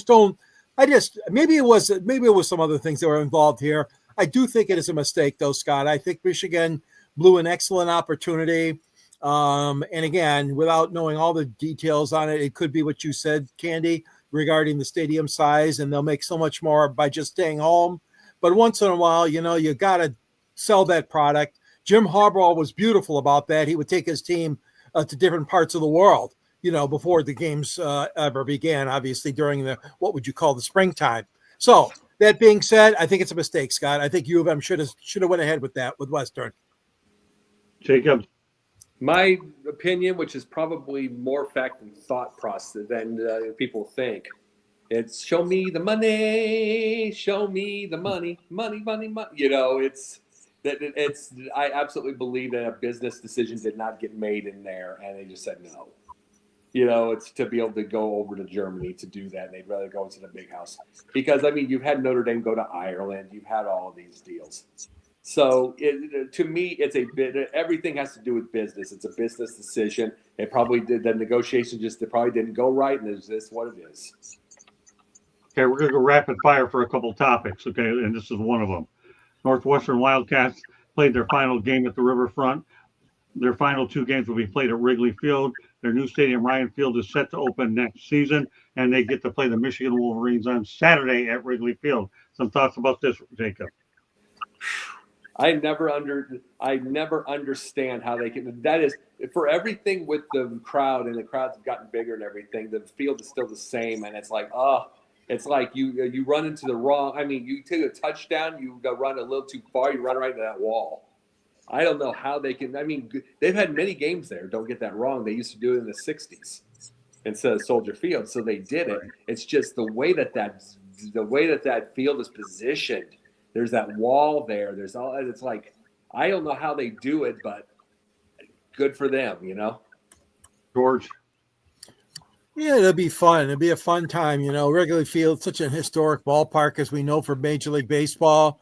it was some other things that were involved here. I do think it is a mistake though, Scott. I think Michigan blew an excellent opportunity. And again, without knowing all the details on it, it could be what you said, Candy, regarding the stadium size, and they'll make so much more by just staying home. But once in a while, you got to sell that product. Jim Harbaugh was beautiful about that. He would take his team to different parts of the world, before the games ever began, obviously during what would you call the springtime. So that being said, I think it's a mistake, Scott. I think U of M should have went ahead with that with Western. Jacob? My opinion, which is probably more fact and thought process than people think, it's show me the money, show me the money, money, money, money. I absolutely believe that a business decision did not get made in there, and they just said no. It's to be able to go over to Germany to do that. And they'd rather go into the big house because, you've had Notre Dame go to Ireland. You've had all of these deals. So to me, it's a bit. Everything has to do with business. It's a business decision. It probably did. The negotiation it probably didn't go right, and is this what it is? Okay, we're gonna go rapid fire for a couple topics. Okay, and this is one of them. Northwestern Wildcats played their final game at the Riverfront. Their final two games will be played at Wrigley Field. Their new stadium, Ryan Field, is set to open next season, and they get to play the Michigan Wolverines on Saturday at Wrigley Field. Some thoughts about this, Jacob? I never understand how they can. That is for everything with the crowd, and the crowd's gotten bigger and everything. The field is still the same, and it's like, it's like you run into the wrong. I mean, you take a touchdown, you go run a little too far, you run right into that wall. I don't know how they can. I mean, they've had many games there. Don't get that wrong. They used to do it in the '60s instead of Soldier Field, so they did it. It's just the way that field is positioned. There's that wall there. There's all. It's like I don't know how they do it, but good for them, George? Yeah, it'll be fun. It'll be a fun time. Wrigley Field, such a historic ballpark, as we know, for Major League Baseball.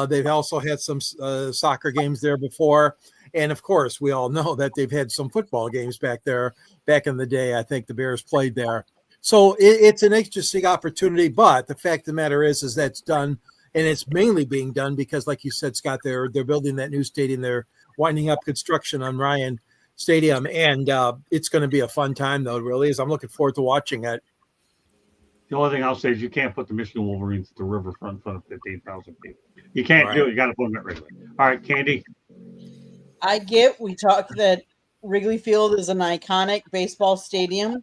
They've also had some soccer games there before. And, of course, we all know that they've had some football games back there. Back in the day, I think the Bears played there. So it's an interesting opportunity. But the fact of the matter is that's done. And it's mainly being done because, like you said, Scott, they're building that new stadium. They're winding up construction on Ryan Stadium. And it's going to be a fun time, though, it really is. I'm looking forward to watching it. The only thing I'll say is you can't put the Michigan Wolverines at the Riverfront in front of 15,000 people. You can't do it. You got to put them at Wrigley. All right, Candy. We talked that Wrigley Field is an iconic baseball stadium,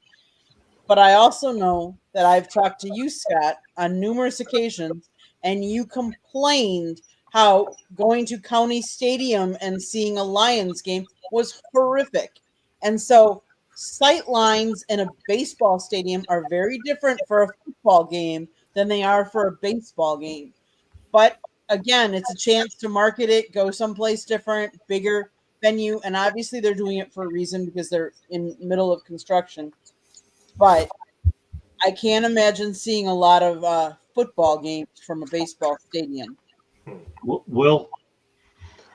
but I also know that I've talked to you, Scott, on numerous occasions, and you complained how going to County Stadium and seeing a Lions game was horrific. And so sight lines in a baseball stadium are very different for a football game than they are for a baseball game. But again, it's a chance to market it, go someplace different, bigger venue. And obviously they're doing it for a reason because they're in the middle of construction. But I can't imagine seeing a lot of football games from a baseball stadium. Will?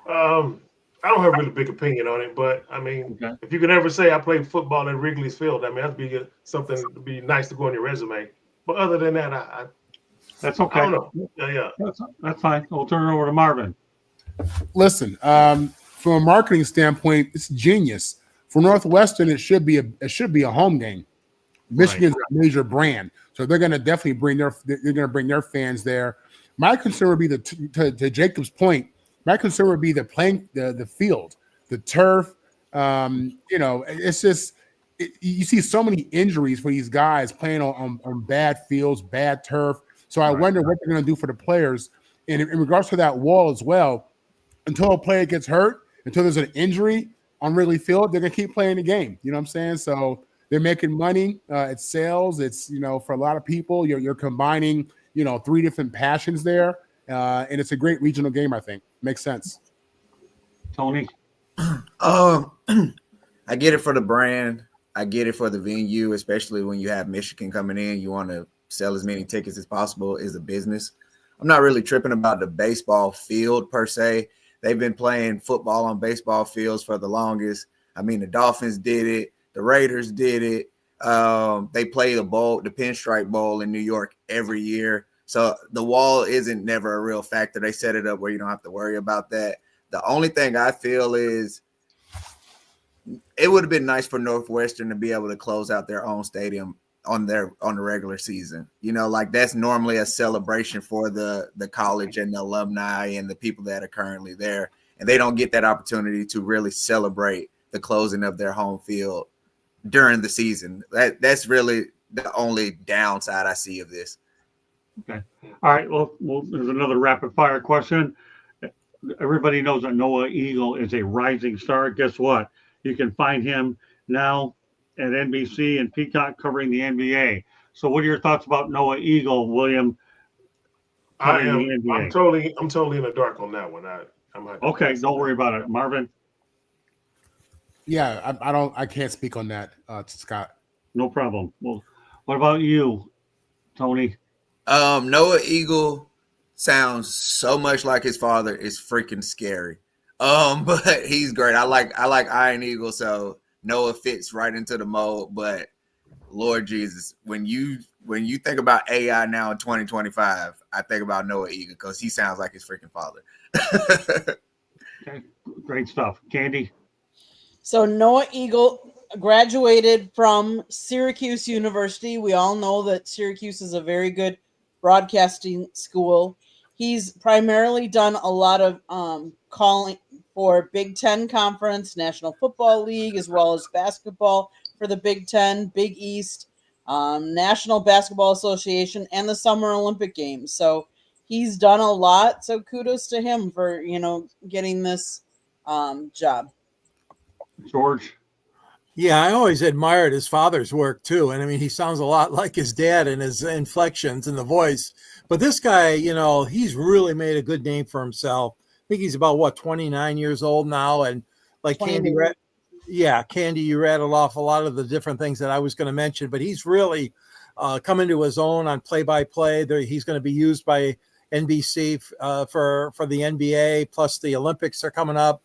I don't have a really big opinion on it, but I mean, if you can ever say I played football at Wrigley's Field, I mean, that'd be something to be nice to go on your resume. But other than that, that's okay. I don't know. Yeah. That's fine. We'll turn it over to Marvin. Listen, from a marketing standpoint, it's genius. For Northwestern, it should be a home game. Michigan's a major brand, so they're going to definitely bring their fans there. My concern would be to Jacob's point. My concern would be the field, the turf. It's just you see so many injuries for these guys playing on bad fields, bad turf. So I wonder what they're going to do for the players. And in regards to that wall as well, until a player gets hurt, until there's an injury on Wrigley Field, they're going to keep playing the game. You know what I'm saying? So they're making money. It's sales. It's, for a lot of people, you're combining, three different passions there. And it's a great regional game, I think. Makes sense. Tony? I get it for the brand. I get it for the venue, especially when you have Michigan coming in. You want to sell as many tickets as possible as a business. I'm not really tripping about the baseball field per se. They've been playing football on baseball fields for the longest. I mean, the Dolphins did it. The Raiders did it. They play the Pinstripe Bowl in New York every year. So the wall isn't never a real factor. They set it up where you don't have to worry about that. The only thing I feel is it would have been nice for Northwestern to be able to close out their own stadium on the regular season. Like that's normally a celebration for the college and the alumni and the people that are currently there. And they don't get that opportunity to really celebrate the closing of their home field during the season. That's really the only downside I see of this. Okay. All right. Well, there's another rapid fire question. Everybody knows that Noah Eagle is a rising star. Guess what? You can find him now at NBC and Peacock covering the NBA. So what are your thoughts about Noah Eagle, William? I'm totally in the dark on that one. Okay, don't worry about it. Marvin? Yeah, I can't speak on that, Scott. No problem. Well, what about you, Tony? Noah Eagle sounds so much like his father. It's freaking scary. But he's great. I like Iron Eagle, so Noah fits right into the mold. But Lord Jesus, when you think about AI now in 2025, I think about Noah Eagle because he sounds like his freaking father. Okay, great stuff. Candy? So Noah Eagle graduated from Syracuse University. We all know that Syracuse is a very good broadcasting school. He's primarily done a lot of calling for Big Ten Conference, National Football League, as well as basketball for the Big Ten, Big East, National Basketball Association, and the Summer Olympic Games. So he's done a lot. So kudos to him for, getting this job. George? Yeah, I always admired his father's work too. And I mean, he sounds a lot like his dad in his inflections and the voice. But this guy, he's really made a good name for himself. I think he's about 29 years old now. And like Candy, Candy, you rattled off a lot of the different things that I was going to mention, but he's really come into his own on play-by-play. He's going to be used by NBC for the NBA, plus the Olympics are coming up.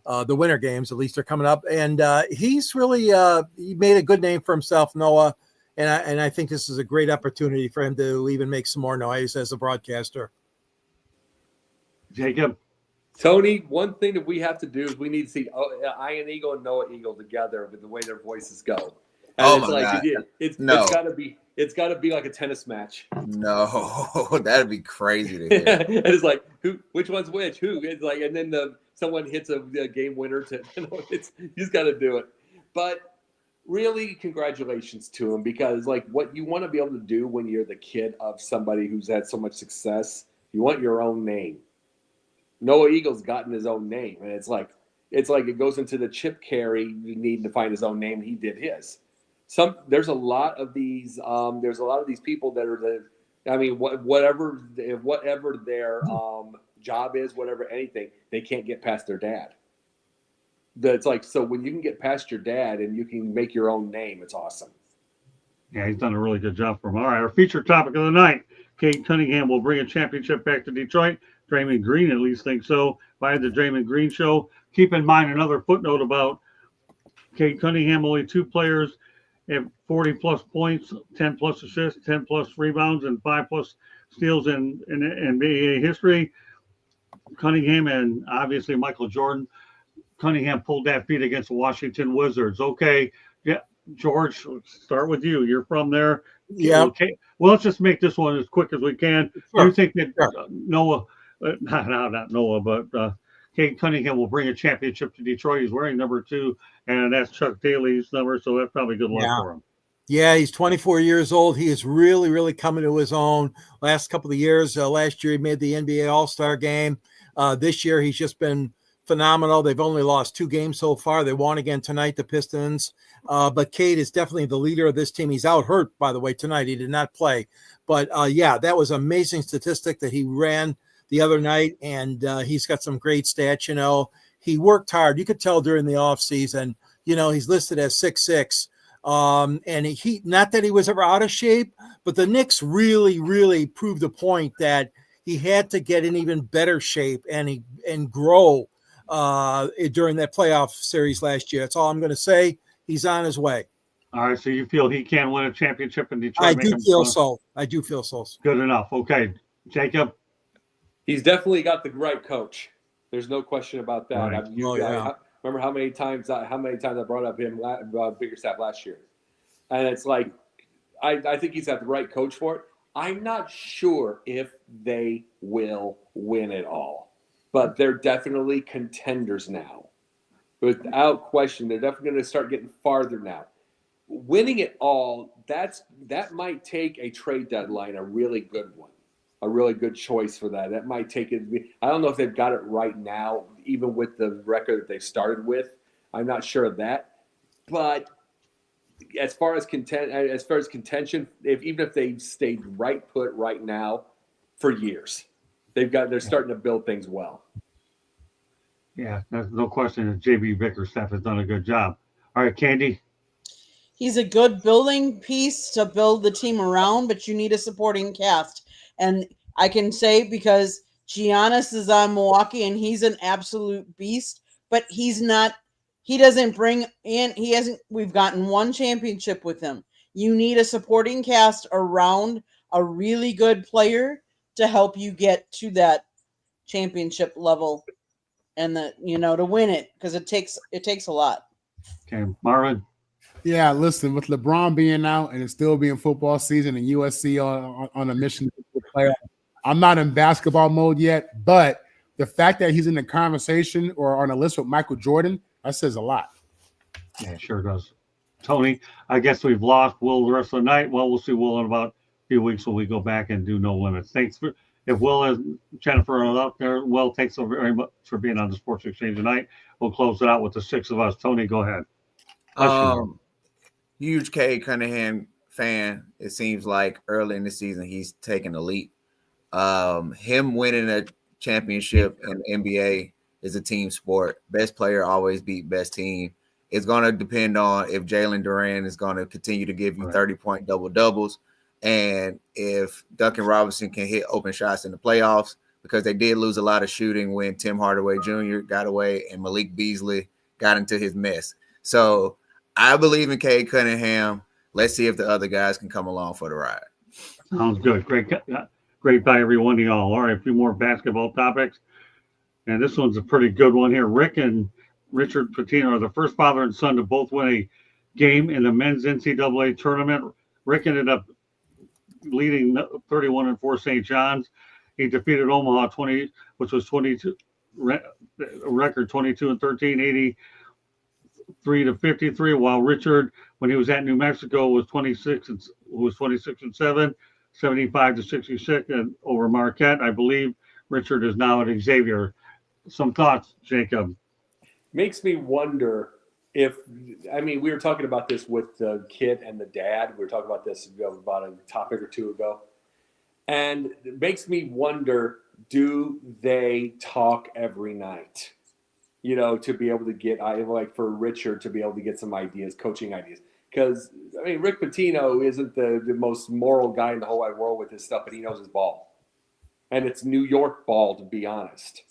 The Winter Games, at least, are coming up, and he's really he made a good name for himself, Noah. And I think this is a great opportunity for him to even make some more noise as a broadcaster. Jacob? Tony, one thing that we have to do is we need to see Iron Eagle and Noah Eagle together with the way their voices go. And God. It's gotta be like a tennis match. No, that'd be crazy to hear. And it's like which one's which? Who? It's like, and then someone hits a game winner to you just got to do it. But really, congratulations to him, because like what you want to be able to do when you're the kid of somebody who's had so much success, you want your own name. Noah Eagle's gotten his own name, and it's like it goes into the Chip Carey needing to find his own name. He did his. There's a lot of these people that are whatever their job is, whatever anything, they can't get past their dad. That's like, so when you can get past your dad and you can make your own name, it's awesome. Yeah, he's done a really good job for him. All right, our featured topic of the night: Cade Cunningham will bring a championship back to Detroit. Draymond Green at least thinks so. By the Draymond Green show. Keep in mind another footnote about Cade Cunningham: only two players have 40-plus points, 10-plus assists, 10-plus rebounds, and 5-plus steals in NBA history. Cunningham and obviously Michael Jordan. Cunningham pulled that feat against the Washington Wizards. Okay, yeah, George, let's start with you. You're from there. Yeah. Okay. Well, let's just make this one as quick as we can. Sure. You think that Noah, not Noah, but Cade Cunningham will bring a championship to Detroit? He's wearing number 2, and that's Chuck Daly's number, so that's probably good luck for him. Yeah, he's 24 years old. He is really, really coming to his own. Last couple of years, last year he made the NBA All-Star game. This year he's just been phenomenal. They've only lost 2 games so far. They won again tonight, the Pistons. But Cade is definitely the leader of this team. He's out hurt, by the way, tonight. He did not play. But, that was an amazing statistic that he ran the other night, and he's got some great stats. He worked hard. You could tell during the offseason, he's listed as 6'6". And he not that he was ever out of shape, but the Knicks really, really proved the point that he had to get in even better shape and grow during that playoff series last year. That's all I'm going to say. He's on his way. All right, so you feel he can win a championship in Detroit? I do feel so. Good enough. Okay, Jacob? He's definitely got the right coach. There's no question about that. Right. I remember how many times I brought up him Biggerstaff last year, and it's like I think he's got the right coach for it. I'm not sure if they will win it all, but they're definitely contenders now, without question. They're definitely going to start getting farther now. Winning it all, that might take a trade deadline, a really good one. A really good choice for that. That might take it. I don't know if they've got it right now, even with the record that they started with. I'm not sure of that. But as far as contention, even if they stayed right put right now for years, they're starting to build things well. Yeah, there's no question that JB Bickerstaff has done a good job. All right, Candy? He's a good building piece to build the team around, but you need a supporting cast. And I can say because Giannis is on Milwaukee and he's an absolute beast, but he's not. He doesn't bring in. He hasn't. We've gotten one championship with him. You need a supporting cast around a really good player to help you get to that championship level and to win it, because it takes a lot. Okay, Marvin. Yeah, listen, with LeBron being out and it still being football season and USC on a mission to play, I'm not in basketball mode yet, but the fact that he's in the conversation or on a list with Michael Jordan, that says a lot. Yeah, it sure does. Tony, I guess we've lost Will the rest of the night. Well, we'll see Will in about a few weeks when we go back and do No Limits. Thanks for, if Will and Jennifer are up there, Will, thanks so very much for being on the Sports Exchange tonight. We'll close it out with the six of us. Tony, go ahead. Huge Cade Cunningham fan. It seems like early in the season he's taking a leap. Him winning a championship in the NBA is a team sport. Best player always beat best team. It's going to depend on if Jalen Duran is going to continue to give you 30-point double-doubles, and if Duncan Robinson can hit open shots in the playoffs, because they did lose a lot of shooting when Tim Hardaway Jr. got away and Malik Beasley got into his mess. So I believe in Cade Cunningham. Let's see if the other guys can come along for the ride. Sounds good. Great by every one of y'all. All right, a few more basketball topics. And this one's a pretty good one here. Rick and Richard Pitino are the first father and son to both win a game in the men's NCAA tournament. Rick ended up leading 31-4 St. John's. He defeated Omaha 20, which was 22 record 22-13, 83-53. While Richard, when he was at New Mexico, was 26-7, 75-66, and over Marquette. I believe Richard is now at Xavier. Some thoughts, Jacob? Makes me wonder if, we were talking about this with the kid and the dad. We were talking about this about a topic or two ago. And it makes me wonder, do they talk every night? To be able to get, for Richard to be able to get some ideas, coaching ideas. Because, Rick Pitino isn't the most moral guy in the whole wide world with his stuff, but he knows his ball. And it's New York ball, to be honest.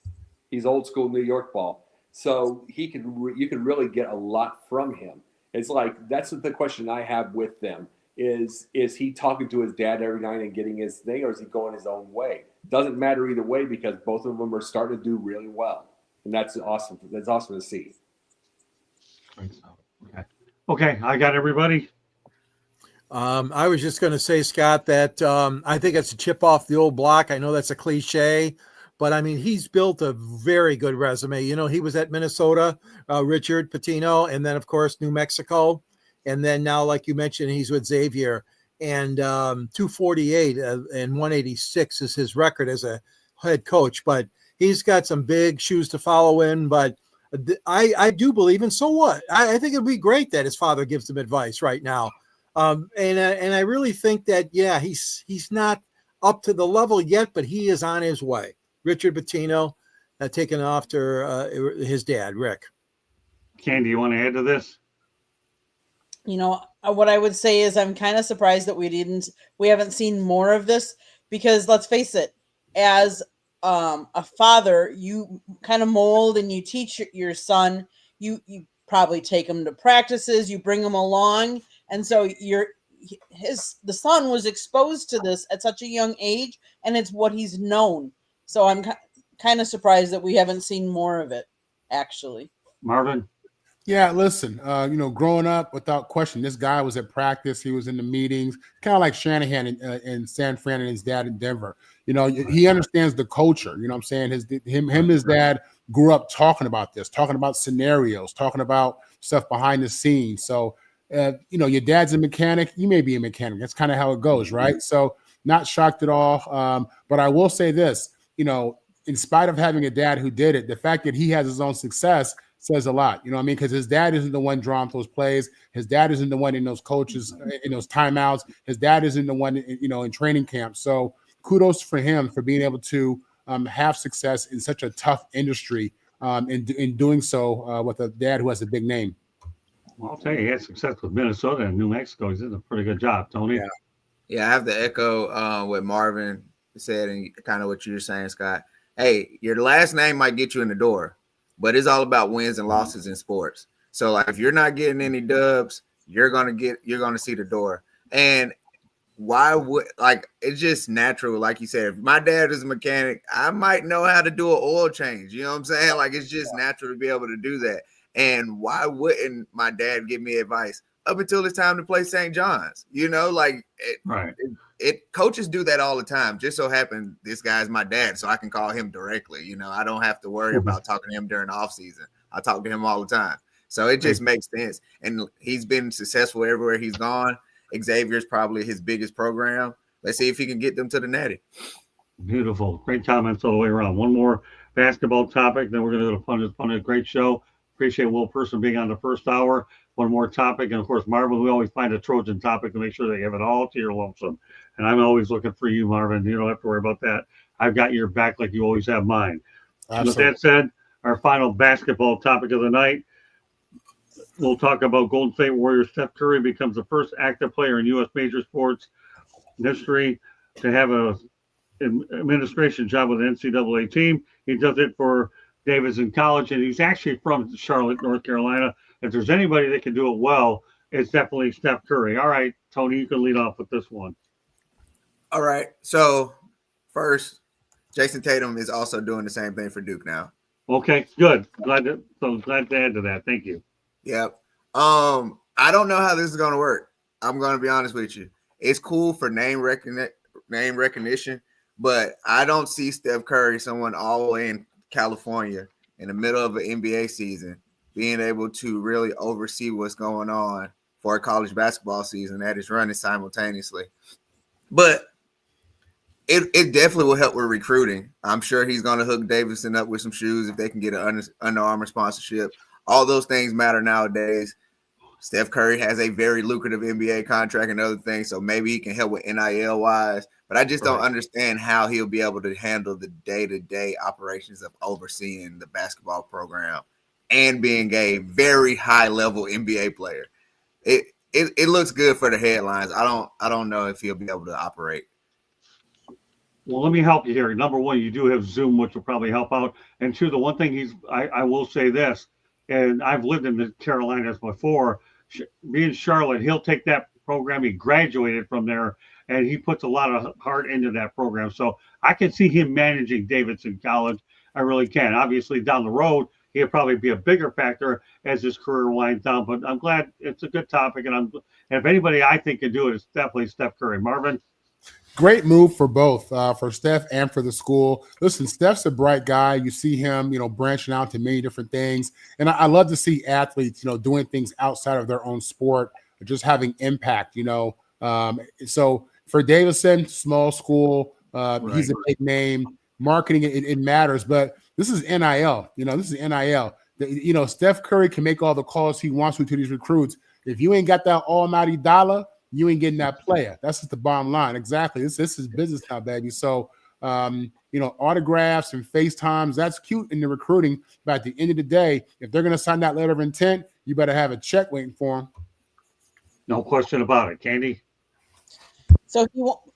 He's old school New York ball. So you can really get a lot from him. It's like, that's the question I have with them is he talking to his dad every night and getting his thing, or is he going his own way? Doesn't matter either way, because both of them are starting to do really well. And that's awesome. That's awesome to see. Okay, I got everybody. I was just going to say, Scott, that I think it's a chip off the old block. I know that's a cliche, but he's built a very good resume. He was at Minnesota, Richard Pitino, and then, of course, New Mexico. And then now, like you mentioned, he's with Xavier. And 248 and 186 is his record as a head coach. But he's got some big shoes to follow in. But I do believe, and so what? I think it'd be great that his father gives him advice right now. And I really think that, he's not up to the level yet, but he is on his way. Richard Pitino taken after his dad, Rick. Ken, do you want to add to this? What I would say is I'm kind of surprised that we haven't seen more of this, because let's face it, as a father, you kind of mold and you teach your son. You probably take him to practices, you bring him along, and so the son was exposed to this at such a young age, and it's what he's known. So I'm kind of surprised that we haven't seen more of it, actually. Marvin? Yeah, listen, growing up, without question, this guy was at practice. He was in the meetings, kind of like Shanahan in San Fran and his dad in Denver. He understands the culture. You know what I'm saying? His dad grew up talking about this, talking about scenarios, talking about stuff behind the scenes. So, your dad's a mechanic. You may be a mechanic. That's kind of how it goes, right? So not shocked at all. But I will say this, in spite of having a dad who did it, the fact that he has his own success says a lot, because his dad isn't the one drawing those plays. His dad isn't the one in those coaches, in those timeouts. His dad isn't the one, in training camp. So kudos for him for being able to have success in such a tough industry, in doing so with a dad who has a big name. Well, I'll tell you, he had success with Minnesota and New Mexico. He's did a pretty good job, Tony. Yeah, I have to echo what Marvin said, and kind of what you were saying, Scott. Hey, your last name might get you in the door, but it's all about wins and losses in sports. So, like, if you're not getting any dubs, you're gonna see the door. And why would, like, it's just natural, like you said. If my dad is a mechanic, I might know how to do an oil change. You know what I'm saying? Like, it's just natural to be able to do that. And why wouldn't my dad give me advice up until it's time to play St. John's? You know, like coaches do that all the time. Just so happened this guy's my dad, so I can call him directly. You know, I don't have to worry about talking to him during the off season. I talk to him all the time. So it just makes sense. And he's been successful everywhere he's gone. Xavier's probably his biggest program. Let's see if he can get them to the Natty. Beautiful. Great comments all the way around. One more basketball topic, then we're going to go to fun. Great show. Appreciate Will Person being on the first hour. One more topic. And, of course, Marvin, we always find a Trojan topic to make sure they have it all to your lonesome. And I'm always looking for you, Marvin. You don't have to worry about that. I've got your back like you always have mine. Absolutely. With that said, our final basketball topic of the night, we'll talk about Golden State Warriors. Steph Curry becomes the first active player in U.S. major sports history to have an administration job with the NCAA team. He does it for Davidson College, and he's actually from Charlotte, North Carolina. If there's anybody that can do it well, it's definitely Steph Curry. All right, Tony, you can lead off with this one. All right. So first, Jason Tatum is also doing the same thing for Duke now. Okay, good. Glad to add to that. Thank you. Yep. I don't know how this is going to work. I'm going to be honest with you. It's cool for name recognition, but I don't see Steph Curry, someone all the way in California in the middle of an NBA season, being able to really oversee what's going on for a college basketball season that is running simultaneously. But it definitely will help with recruiting. I'm sure he's going to hook Davidson up with some shoes if they can get an Under Armour sponsorship. All those things matter nowadays. Steph Curry has a very lucrative NBA contract and other things, so maybe he can help with NIL-wise. But I just don't understand how he'll be able to handle the day-to-day operations of overseeing the basketball program and being a very high-level NBA player. It looks good for the headlines. I don't know if he'll be able to operate. Well, let me help you here. Number one, you do have Zoom, which will probably help out. And two, the one thing I will say this, and I've lived in the Carolinas before, being Charlotte, he'll take that program. He graduated from there, and he puts a lot of heart into that program. So I can see him managing Davidson College. I really can. Obviously, down the road, he'll probably be a bigger factor as his career winds down. But I'm glad it's a good topic, and if anybody I think can do it, it's definitely Steph Curry. Marvin? Great move for both, for Steph and for the school. Listen, Steph's a bright guy. You see him, branching out to many different things. And I love to see athletes, doing things outside of their own sport, just having impact, So for Davidson, small school, he's a big name. Marketing, it matters. But this is NIL. This is NIL. Steph Curry can make all the calls he wants to these recruits. If you ain't got that almighty dollar, you ain't getting that player. That's just the bottom line. Exactly. This is business now, baby. So, autographs and FaceTimes, that's cute in the recruiting. But at the end of the day, if they're going to sign that letter of intent, you better have a check waiting for them. No question about it. Candy? So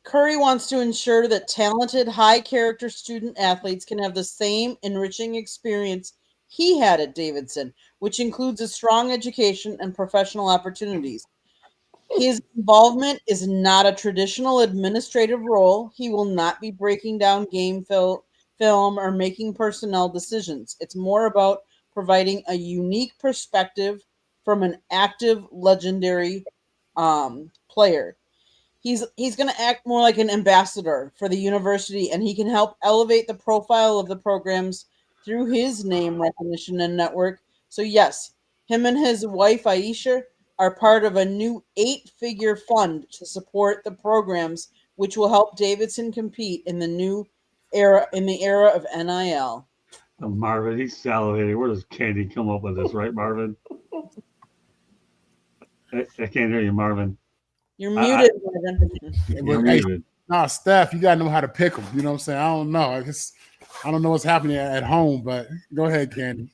Curry wants to ensure that talented, high-character student athletes can have the same enriching experience he had at Davidson, which includes a strong education and professional opportunities. His involvement is not a traditional administrative role. He will not be breaking down game film or making personnel decisions. It's more about providing a unique perspective from an active, legendary player. He's going to act more like an ambassador for the university, and he can help elevate the profile of the programs through his name recognition and network. So yes, him and his wife, Aisha, are part of a new 8-figure fund to support the programs, which will help Davidson compete in the era of NIL. Oh, Marvin, he's salivating. Where does Candy come up with this, right, Marvin? I can't hear you, Marvin. You're muted, Marvin. You're muted. Nah, Steph, you gotta know how to pick them. You know what I'm saying? I don't know. I don't know what's happening at home, but go ahead, Candy.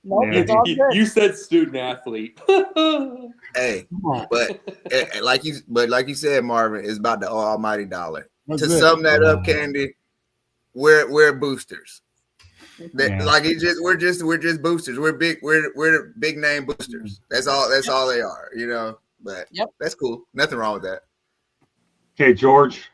You said student athlete. Hey, but like you said, Marvin, it's about the almighty dollar. That's to it. sum that up, Candy, we're boosters. Yeah. Like we're just boosters. We're big name boosters. That's all they are, you know. But Yep. that's cool. Nothing wrong with that. Okay, George.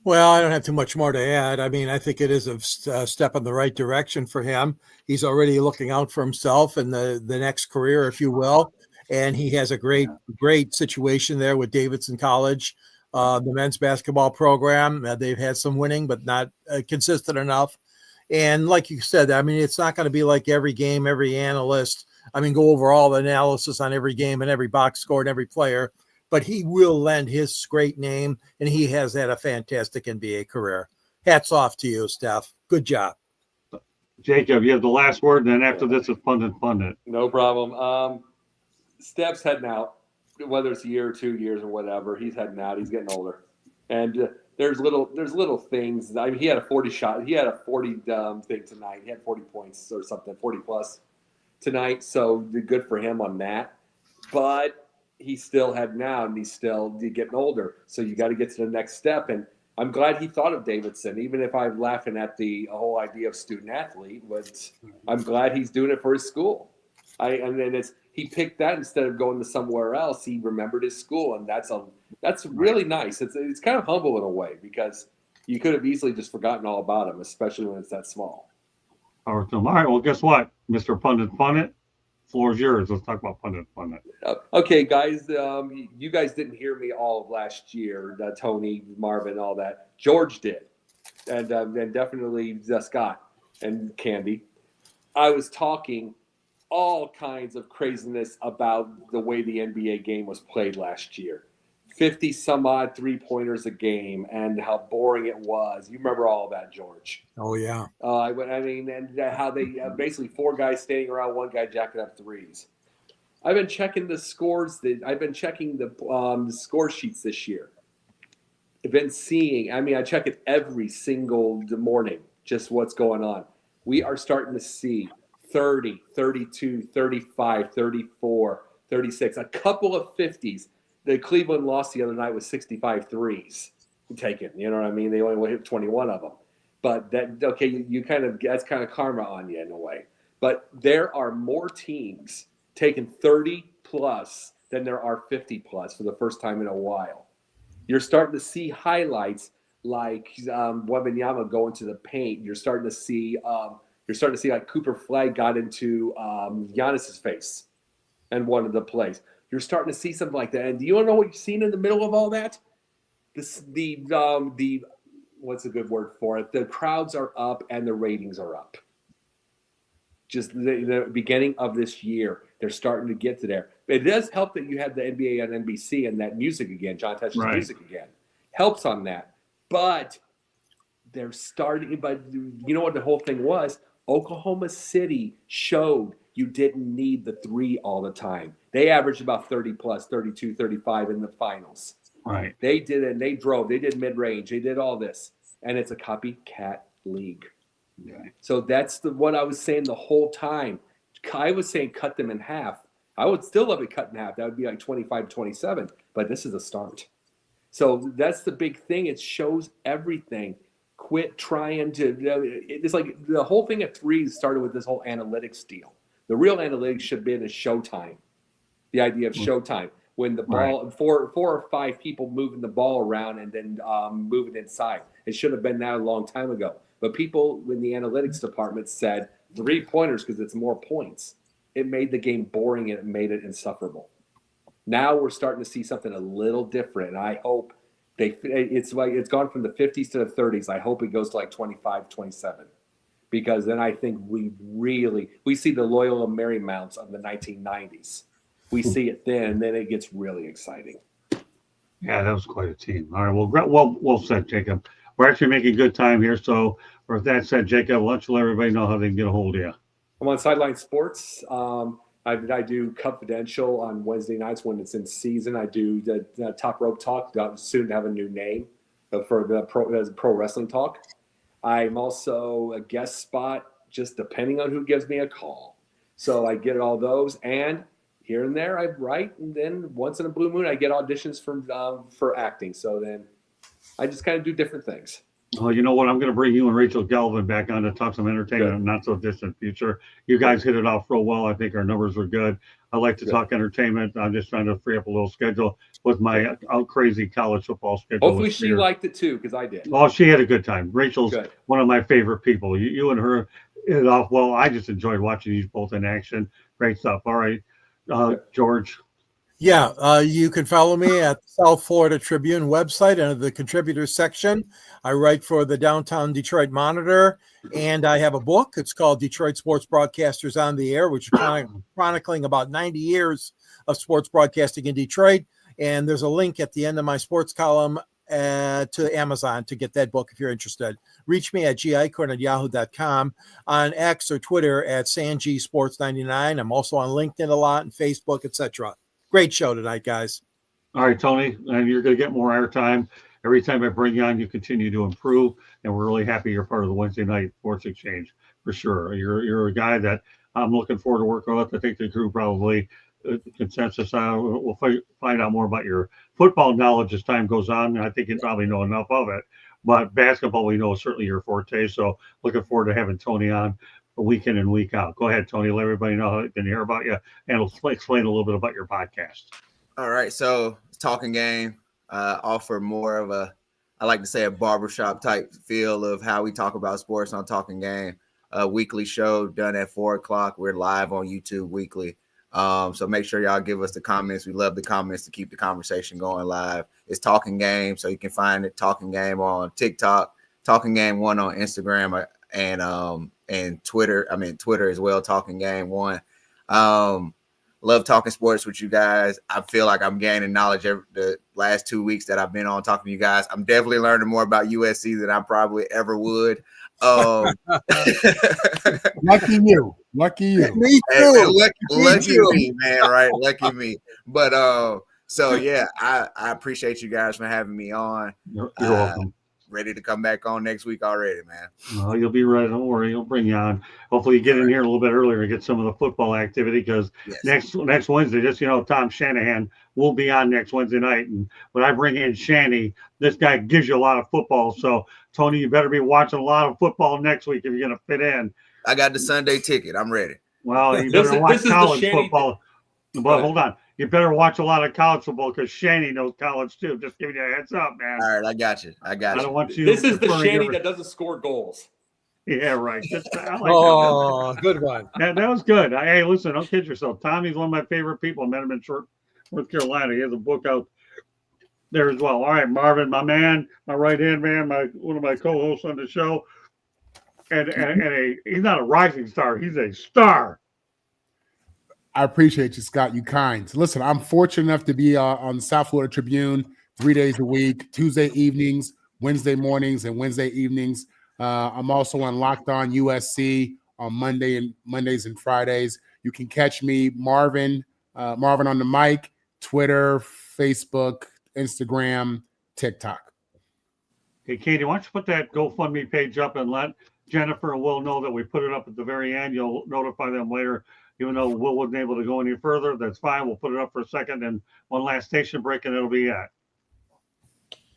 Well, I don't have too much more to add. I mean, I think it is a step in the right direction for him. He's already looking out for himself and the next career, if you will. And he has a great situation there with Davidson College, the men's basketball program. They've had some winning, but not consistent enough. And like you said, I mean, it's not going to be like every game, every analyst. I mean, go over all the analysis on every game and every box score and every player. But he will lend his great name, and he has had a fantastic NBA career. Hats off to you, Steph. Good job. Jacob, you have the last word, and then after this is pundit. No problem. Steph's heading out, whether it's a year or 2 years or whatever. He's heading out. He's getting older, and there's little things. I mean, he had a 40 shot. He had a 40 thing tonight. He had 40 points or something, 40 plus tonight. So good for him on that. But he's still heading out, and he's still getting older. So you got to get to the next step. And I'm glad he thought of Davidson, even if I'm laughing at the whole idea of student athlete. But I'm glad he's doing it for his school. He picked that instead of going to somewhere else. He remembered his school, and that's really nice. It's kind of humble in a way, because you could have easily just forgotten all about him, especially when it's that small. All right. Well, guess what, Mr. Pundit? Floor is yours. Let's talk about pundit. Okay, guys. You guys didn't hear me all of last year. Tony, Marvin, all that. George did, and definitely Scott and Candy. I was talking all kinds of craziness about the way the NBA game was played last year. 50 some odd 3-pointers a game, and how boring it was. You remember all of that, George? Oh, yeah. And how they basically 4 guys standing around, 1 guy jacking up threes. I've been checking the scores. I've been checking the score sheets this year. I've been seeing. I mean, I check it every single morning, just what's going on. We are starting to see 30, 32, 35, 34, 36, a couple of 50s. The Cleveland lost the other night with 65 threes taken. You know what I mean? They only hit 21 of them. But that's kind of karma on you in a way. But there are more teams taking 30 plus than there are 50 plus for the first time in a while. You're starting to see highlights like Wembanyama going to the paint. You're starting to see like Cooper Flag got into Giannis's face and one of the plays. You're starting to see something like that. And do you want to know what you've seen in the middle of all that? The what's a good word for it? The crowds are up and the ratings are up. Just the beginning of this year, they're starting to get to there. It does help that you have the NBA on NBC and that music again, John Tesch's music again. Helps on that. But they're starting, but you know what the whole thing was? Oklahoma City showed you didn't need the 3 all the time. They averaged about 30 plus, 32, 35 in the finals. Right. They did it, and they drove. They did mid-range. They did all this. And it's a copycat league. Okay. So that's what I was saying the whole time. I was saying cut them in half. I would still love it cut in half. That would be like 25-27. But this is a start. So that's the big thing. It shows everything. Quit trying to – it's like the whole thing at 3 started with this whole analytics deal. The real analytics should have been a showtime. The idea of showtime. When the ball, right. four or 5 people moving the ball around and then moving inside. It should have been that a long time ago. But people in the analytics department said 3-pointers because it's more points. It made the game boring and it made it insufferable. Now we're starting to see something a little different. And I hope it's gone from the 50s to the 30s. I hope it goes to like 25, 27. Because then I think we see the Loyola Marymounts of the 1990s. We see it then it gets really exciting. Yeah, that was quite a team. All right, well said, Jacob. We're actually making good time here. So with that said, Jacob, why don't you let everybody know how they can get a hold of you? I'm on Sideline Sports. I do Confidential on Wednesday nights when it's in season. I do the Top Rope Talk, soon to have a new name for the Pro Wrestling Talk. I'm also a guest spot, just depending on who gives me a call. So I get all those, and here and there I write, and then once in a blue moon I get auditions for acting. So then I just kind of do different things. Well, you know what? I'm going to bring you and Rachel Galvin back on to talk some entertainment in the not so distant future. You guys hit it off real well. I think our numbers were good. I like to talk entertainment. I'm just trying to free up a little schedule with my crazy college football schedule. Hopefully she liked it too, because I did. Oh, she had a good time. Rachel's one of my favorite people. You and her hit it off well. I just enjoyed watching you both in action. Great stuff. All right, George. Yeah, you can follow me at the South Florida Tribune website under the contributors section. I write for the Downtown Detroit Monitor, and I have a book. It's called Detroit Sports Broadcasters on the Air, which is chronicling about 90 years of sports broadcasting in Detroit. And there's a link at the end of my sports column to Amazon to get that book if you're interested. Reach me at gicorn@yahoo.com, on X or Twitter at SanGSports99. I'm also on LinkedIn a lot and Facebook, etc. Great show tonight, guys. All right, Tony, and you're going to get more airtime. Every time I bring you on, you continue to improve, and we're really happy you're part of the Wednesday Night Sports Exchange for sure. You're a guy that I'm looking forward to working with. I think the crew probably consensus. We'll find out more about your football knowledge as time goes on. I think you probably know enough of it, but basketball we know is certainly your forte. So looking forward to having Tony on week in and week out. Go ahead, Tony. Let everybody know how they can hear about you, and explain a little bit about your podcast. All right, so Talking Game offer more of I like to say a barbershop type feel of how we talk about sports on Talking Game. A weekly show done at 4:00. We're live on YouTube weekly. So make sure y'all give us the comments. We love the comments to keep the conversation going live. It's Talking Game, so you can find it Talking Game on TikTok, Talking Game 1 on Instagram, and Twitter. I mean Twitter as well, Talking Game 1. Love talking sports with you guys. I feel like I'm gaining knowledge the last 2 weeks that I've been on talking to you guys. I'm definitely learning more about USC than I probably ever would. Lucky you. Me too. Lucky me, man. Right? Lucky me. But so yeah, I appreciate you guys for having me on. You're welcome. Ready to come back on next week already, man. Well, you'll be ready. Don't worry. He'll bring you on. Hopefully you get in here a little bit earlier and get some of the football activity because next Wednesday, just, Tom Shanahan will be on next Wednesday night. And when I bring in Shanny, this guy gives you a lot of football. So, Tony, you better be watching a lot of football next week if you're going to fit in. I got the Sunday ticket. I'm ready. Well, you better watch college football. But hold on. You better watch a lot of college football because Shanny knows college too. Just giving you a heads up, man. All right, I got you. I don't want you. This is the Shanny that doesn't score goals. Yeah, right. Good one. That was good. Hey, listen, don't kid yourself. Tommy's one of my favorite people. I met him in North Carolina. He has a book out there as well. All right, Marvin, my man, my right-hand man, one of my co-hosts on the show. And he's not a rising star. He's a star. I appreciate you, Scott. You kind. Listen, I'm fortunate enough to be on the South Florida Tribune 3 days a week, Tuesday evenings, Wednesday mornings, and Wednesday evenings. I'm also on Locked On USC on Mondays and Fridays. You can catch me, Marvin on the mic, Twitter, Facebook, Instagram, TikTok. Hey, Katie, why don't you put that GoFundMe page up and let Jennifer and Will know that we put it up at the very end. You'll notify them later. Even though Will wasn't able to go any further, that's fine. We'll put it up for a second and one last station break, and it'll be it.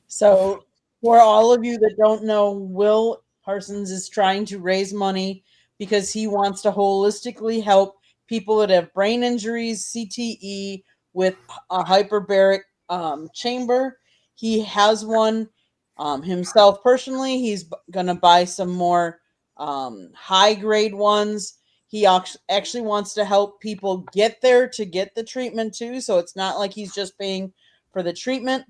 So for all of you that don't know, Will Parsons is trying to raise money because he wants to holistically help people that have brain injuries, CTE, with a hyperbaric chamber. He has one himself personally. He's going to buy some more high-grade ones. He actually wants to help people get there to get the treatment too. So it's not like he's just paying for the treatment.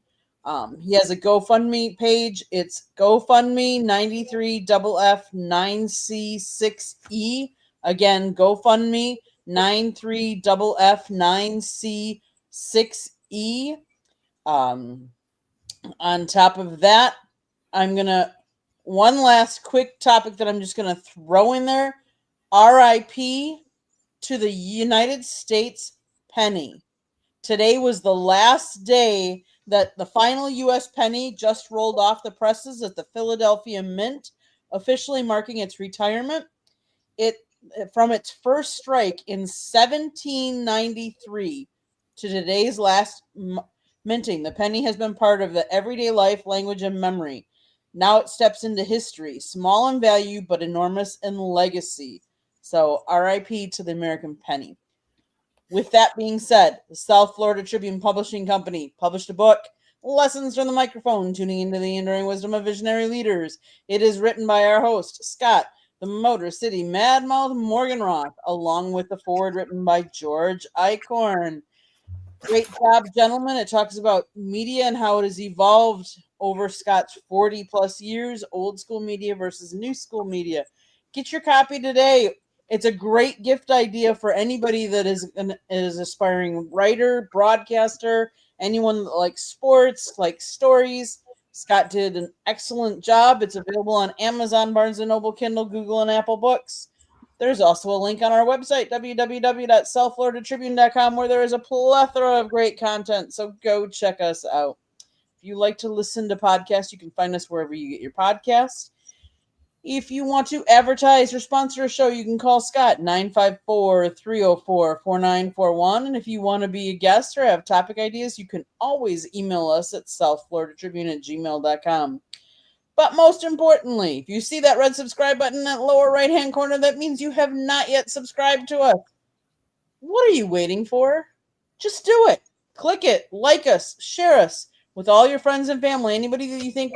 He has a GoFundMe page. It's GoFundMe 93FF9C6E. Again, GoFundMe 93FF9C6E. On top of that, one last quick topic that I'm just going to throw in there. RIP to the United States penny. Today was the last day that the final U.S. penny just rolled off the presses at the Philadelphia Mint, officially marking its retirement. From its first strike in 1793 to today's last Minting, the penny has been part of the everyday life, language, and memory. Now it steps into history, small in value, but enormous in legacy. So RIP to the American penny. With that being said, the South Florida Tribune Publishing Company published a book, Lessons from the Microphone, Tuning into the Enduring Wisdom of Visionary Leaders. It is written by our host, Scott, the Motor City Madmouth Morganroth, along with the foreword written by George Eichhorn. Great job, gentlemen. It talks about media and how it has evolved over Scott's 40 plus years, old school media versus new school media. Get your copy today. It's a great gift idea for anybody that is an aspiring writer, broadcaster, anyone that likes sports, likes stories. Scott did an excellent job. It's available on Amazon, Barnes & Noble, Kindle, Google, and Apple Books. There's also a link on our website, www.southfloridatribune.com, where there is a plethora of great content. So go check us out. If you like to listen to podcasts, you can find us wherever you get your podcasts. If you want to advertise or sponsor a show, you can call Scott, 954-304-4941. And if you want to be a guest or have topic ideas, you can always email us at southfloridatribune@gmail.com. But most importantly, if you see that red subscribe button in that lower right-hand corner, that means you have not yet subscribed to us. What are you waiting for? Just do it. Click it, like us, share us with all your friends and family, anybody that you think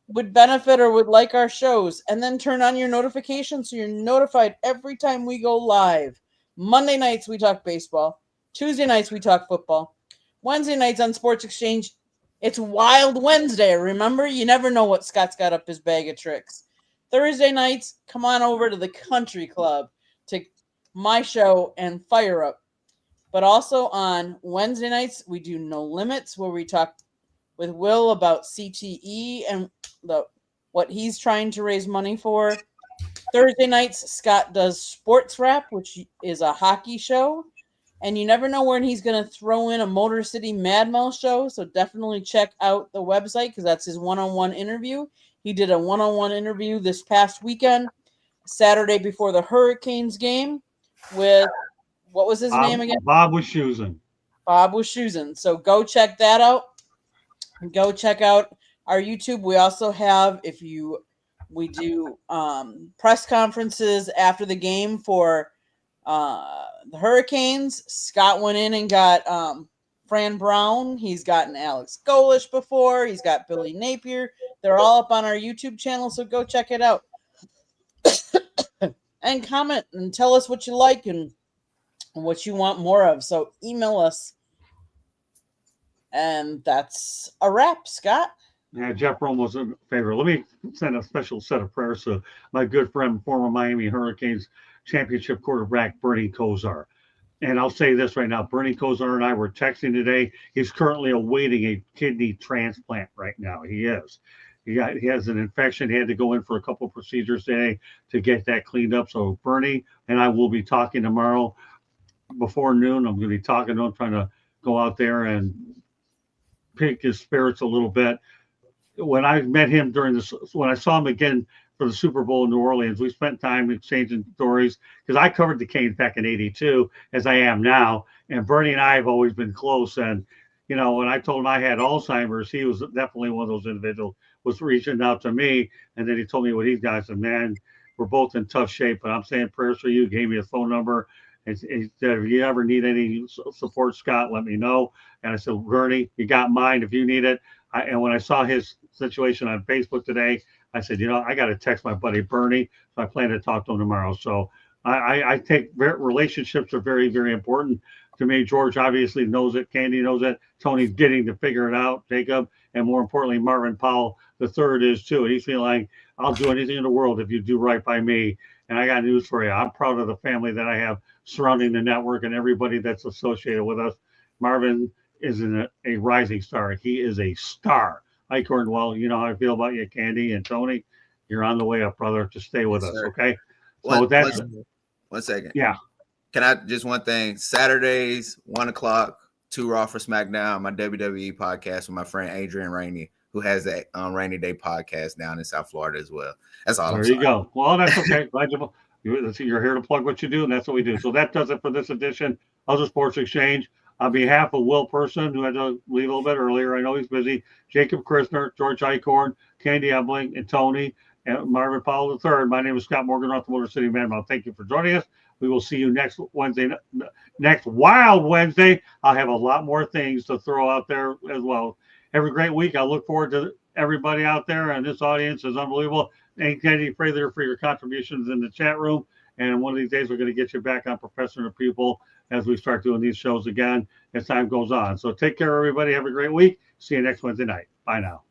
would benefit or would like our shows, and then turn on your notifications so you're notified every time we go live. Monday nights, we talk baseball. Tuesday nights, we talk football. Wednesday nights on Sports Exchange, it's Wild Wednesday. Remember, you never know what Scott's got up his bag of tricks. Thursday nights, come on over to the Country Club to my show and fire up. But also on Wednesday nights, we do No Limits, where we talk with Will about CTE and what he's trying to raise money for. Thursday nights, Scott does Sports Rap, which is a hockey show. And you never know when he's going to throw in a Motor City Madmouth show. So definitely check out the website because that's his one-on-one interview. He did a one-on-one interview this past weekend, Saturday before the Hurricanes game with, what was his name again? Bob Wischusen. Bob Wischusen. So go check that out. Go check out our YouTube. We also have, we do press conferences after the game for the Hurricanes. Scott went in and got Fran Brown. He's gotten Alex Golish before. He's got Billy Napier. They're all up on our YouTube channel, so go check it out. And comment and tell us what you like and what you want more of. So email us. And that's a wrap, Scott. Yeah, Jeff Rome was a favorite. Let me send a special set of prayers to my good friend, former Miami Hurricanes championship quarterback, Bernie Kosar. And I'll say this right now. Bernie Kosar and I were texting today. He's currently awaiting a kidney transplant right now. He is. He has an infection. He had to go in for a couple of procedures today to get that cleaned up. So Bernie and I will be talking tomorrow before noon. I'm going to be talking to him, trying to go out there and pick his spirits a little bit. When I met him when I saw him again for the Super Bowl in New Orleans, we spent time exchanging stories because I covered the Canes back in '82 as I am now. And Bernie and I have always been close. And, you know, when I told him I had Alzheimer's, he was definitely one of those individuals was reaching out to me. And then he told me what he's got. I said, man, we're both in tough shape, but I'm saying prayers for you. Gave me a phone number. And he said, if you ever need any support, Scott, let me know. And I said, Bernie, you got mine if you need it. And when I saw his situation on Facebook today, I said, you know, I got to text my buddy Bernie. So I plan to talk to him tomorrow. So I think relationships are very, very important to me. George obviously knows it. Candy knows it. Tony's getting to figure it out, Jacob. And more importantly, Marvin Powell III is too. And he's feeling like, I'll do anything in the world if you do right by me. And I got news for you. I'm proud of the family that I have surrounding the network and everybody that's associated with us. Marvin isn't a rising star. He is a star. Eichhorn, well, you know how I feel about you, Candy and Tony. You're on the way up, brother. Just stay with us, okay? So that's 1 second. Yeah. Can I just one thing? Saturdays, 1:00, 2 Raw for SmackDown, my WWE podcast with my friend Adrian Rainey, who has that Rainy Day podcast down in South Florida as well. That's all. There you go. Well, that's okay. Glad you're here to plug what you do, and that's what we do. So that does it for this edition of the Sports Exchange. On behalf of Will Person, who had to leave a little bit earlier, I know he's busy, Jacob Christner, George Eichhorn, Candy Ebling, and Tony, and Marvin Powell III. My name is Scott Morgan, North Motor City Manmouth. Thank you for joining us. We will see you next Wednesday, next Wild Wednesday. I'll have a lot more things to throw out there as well. Have a great week. I look forward to everybody out there, and this audience is unbelievable. And Candy Fraser for your contributions in the chat room. And one of these days, we're going to get you back on Professor and the People as we start doing these shows again as time goes on. So take care, everybody. Have a great week. See you next Wednesday night. Bye now.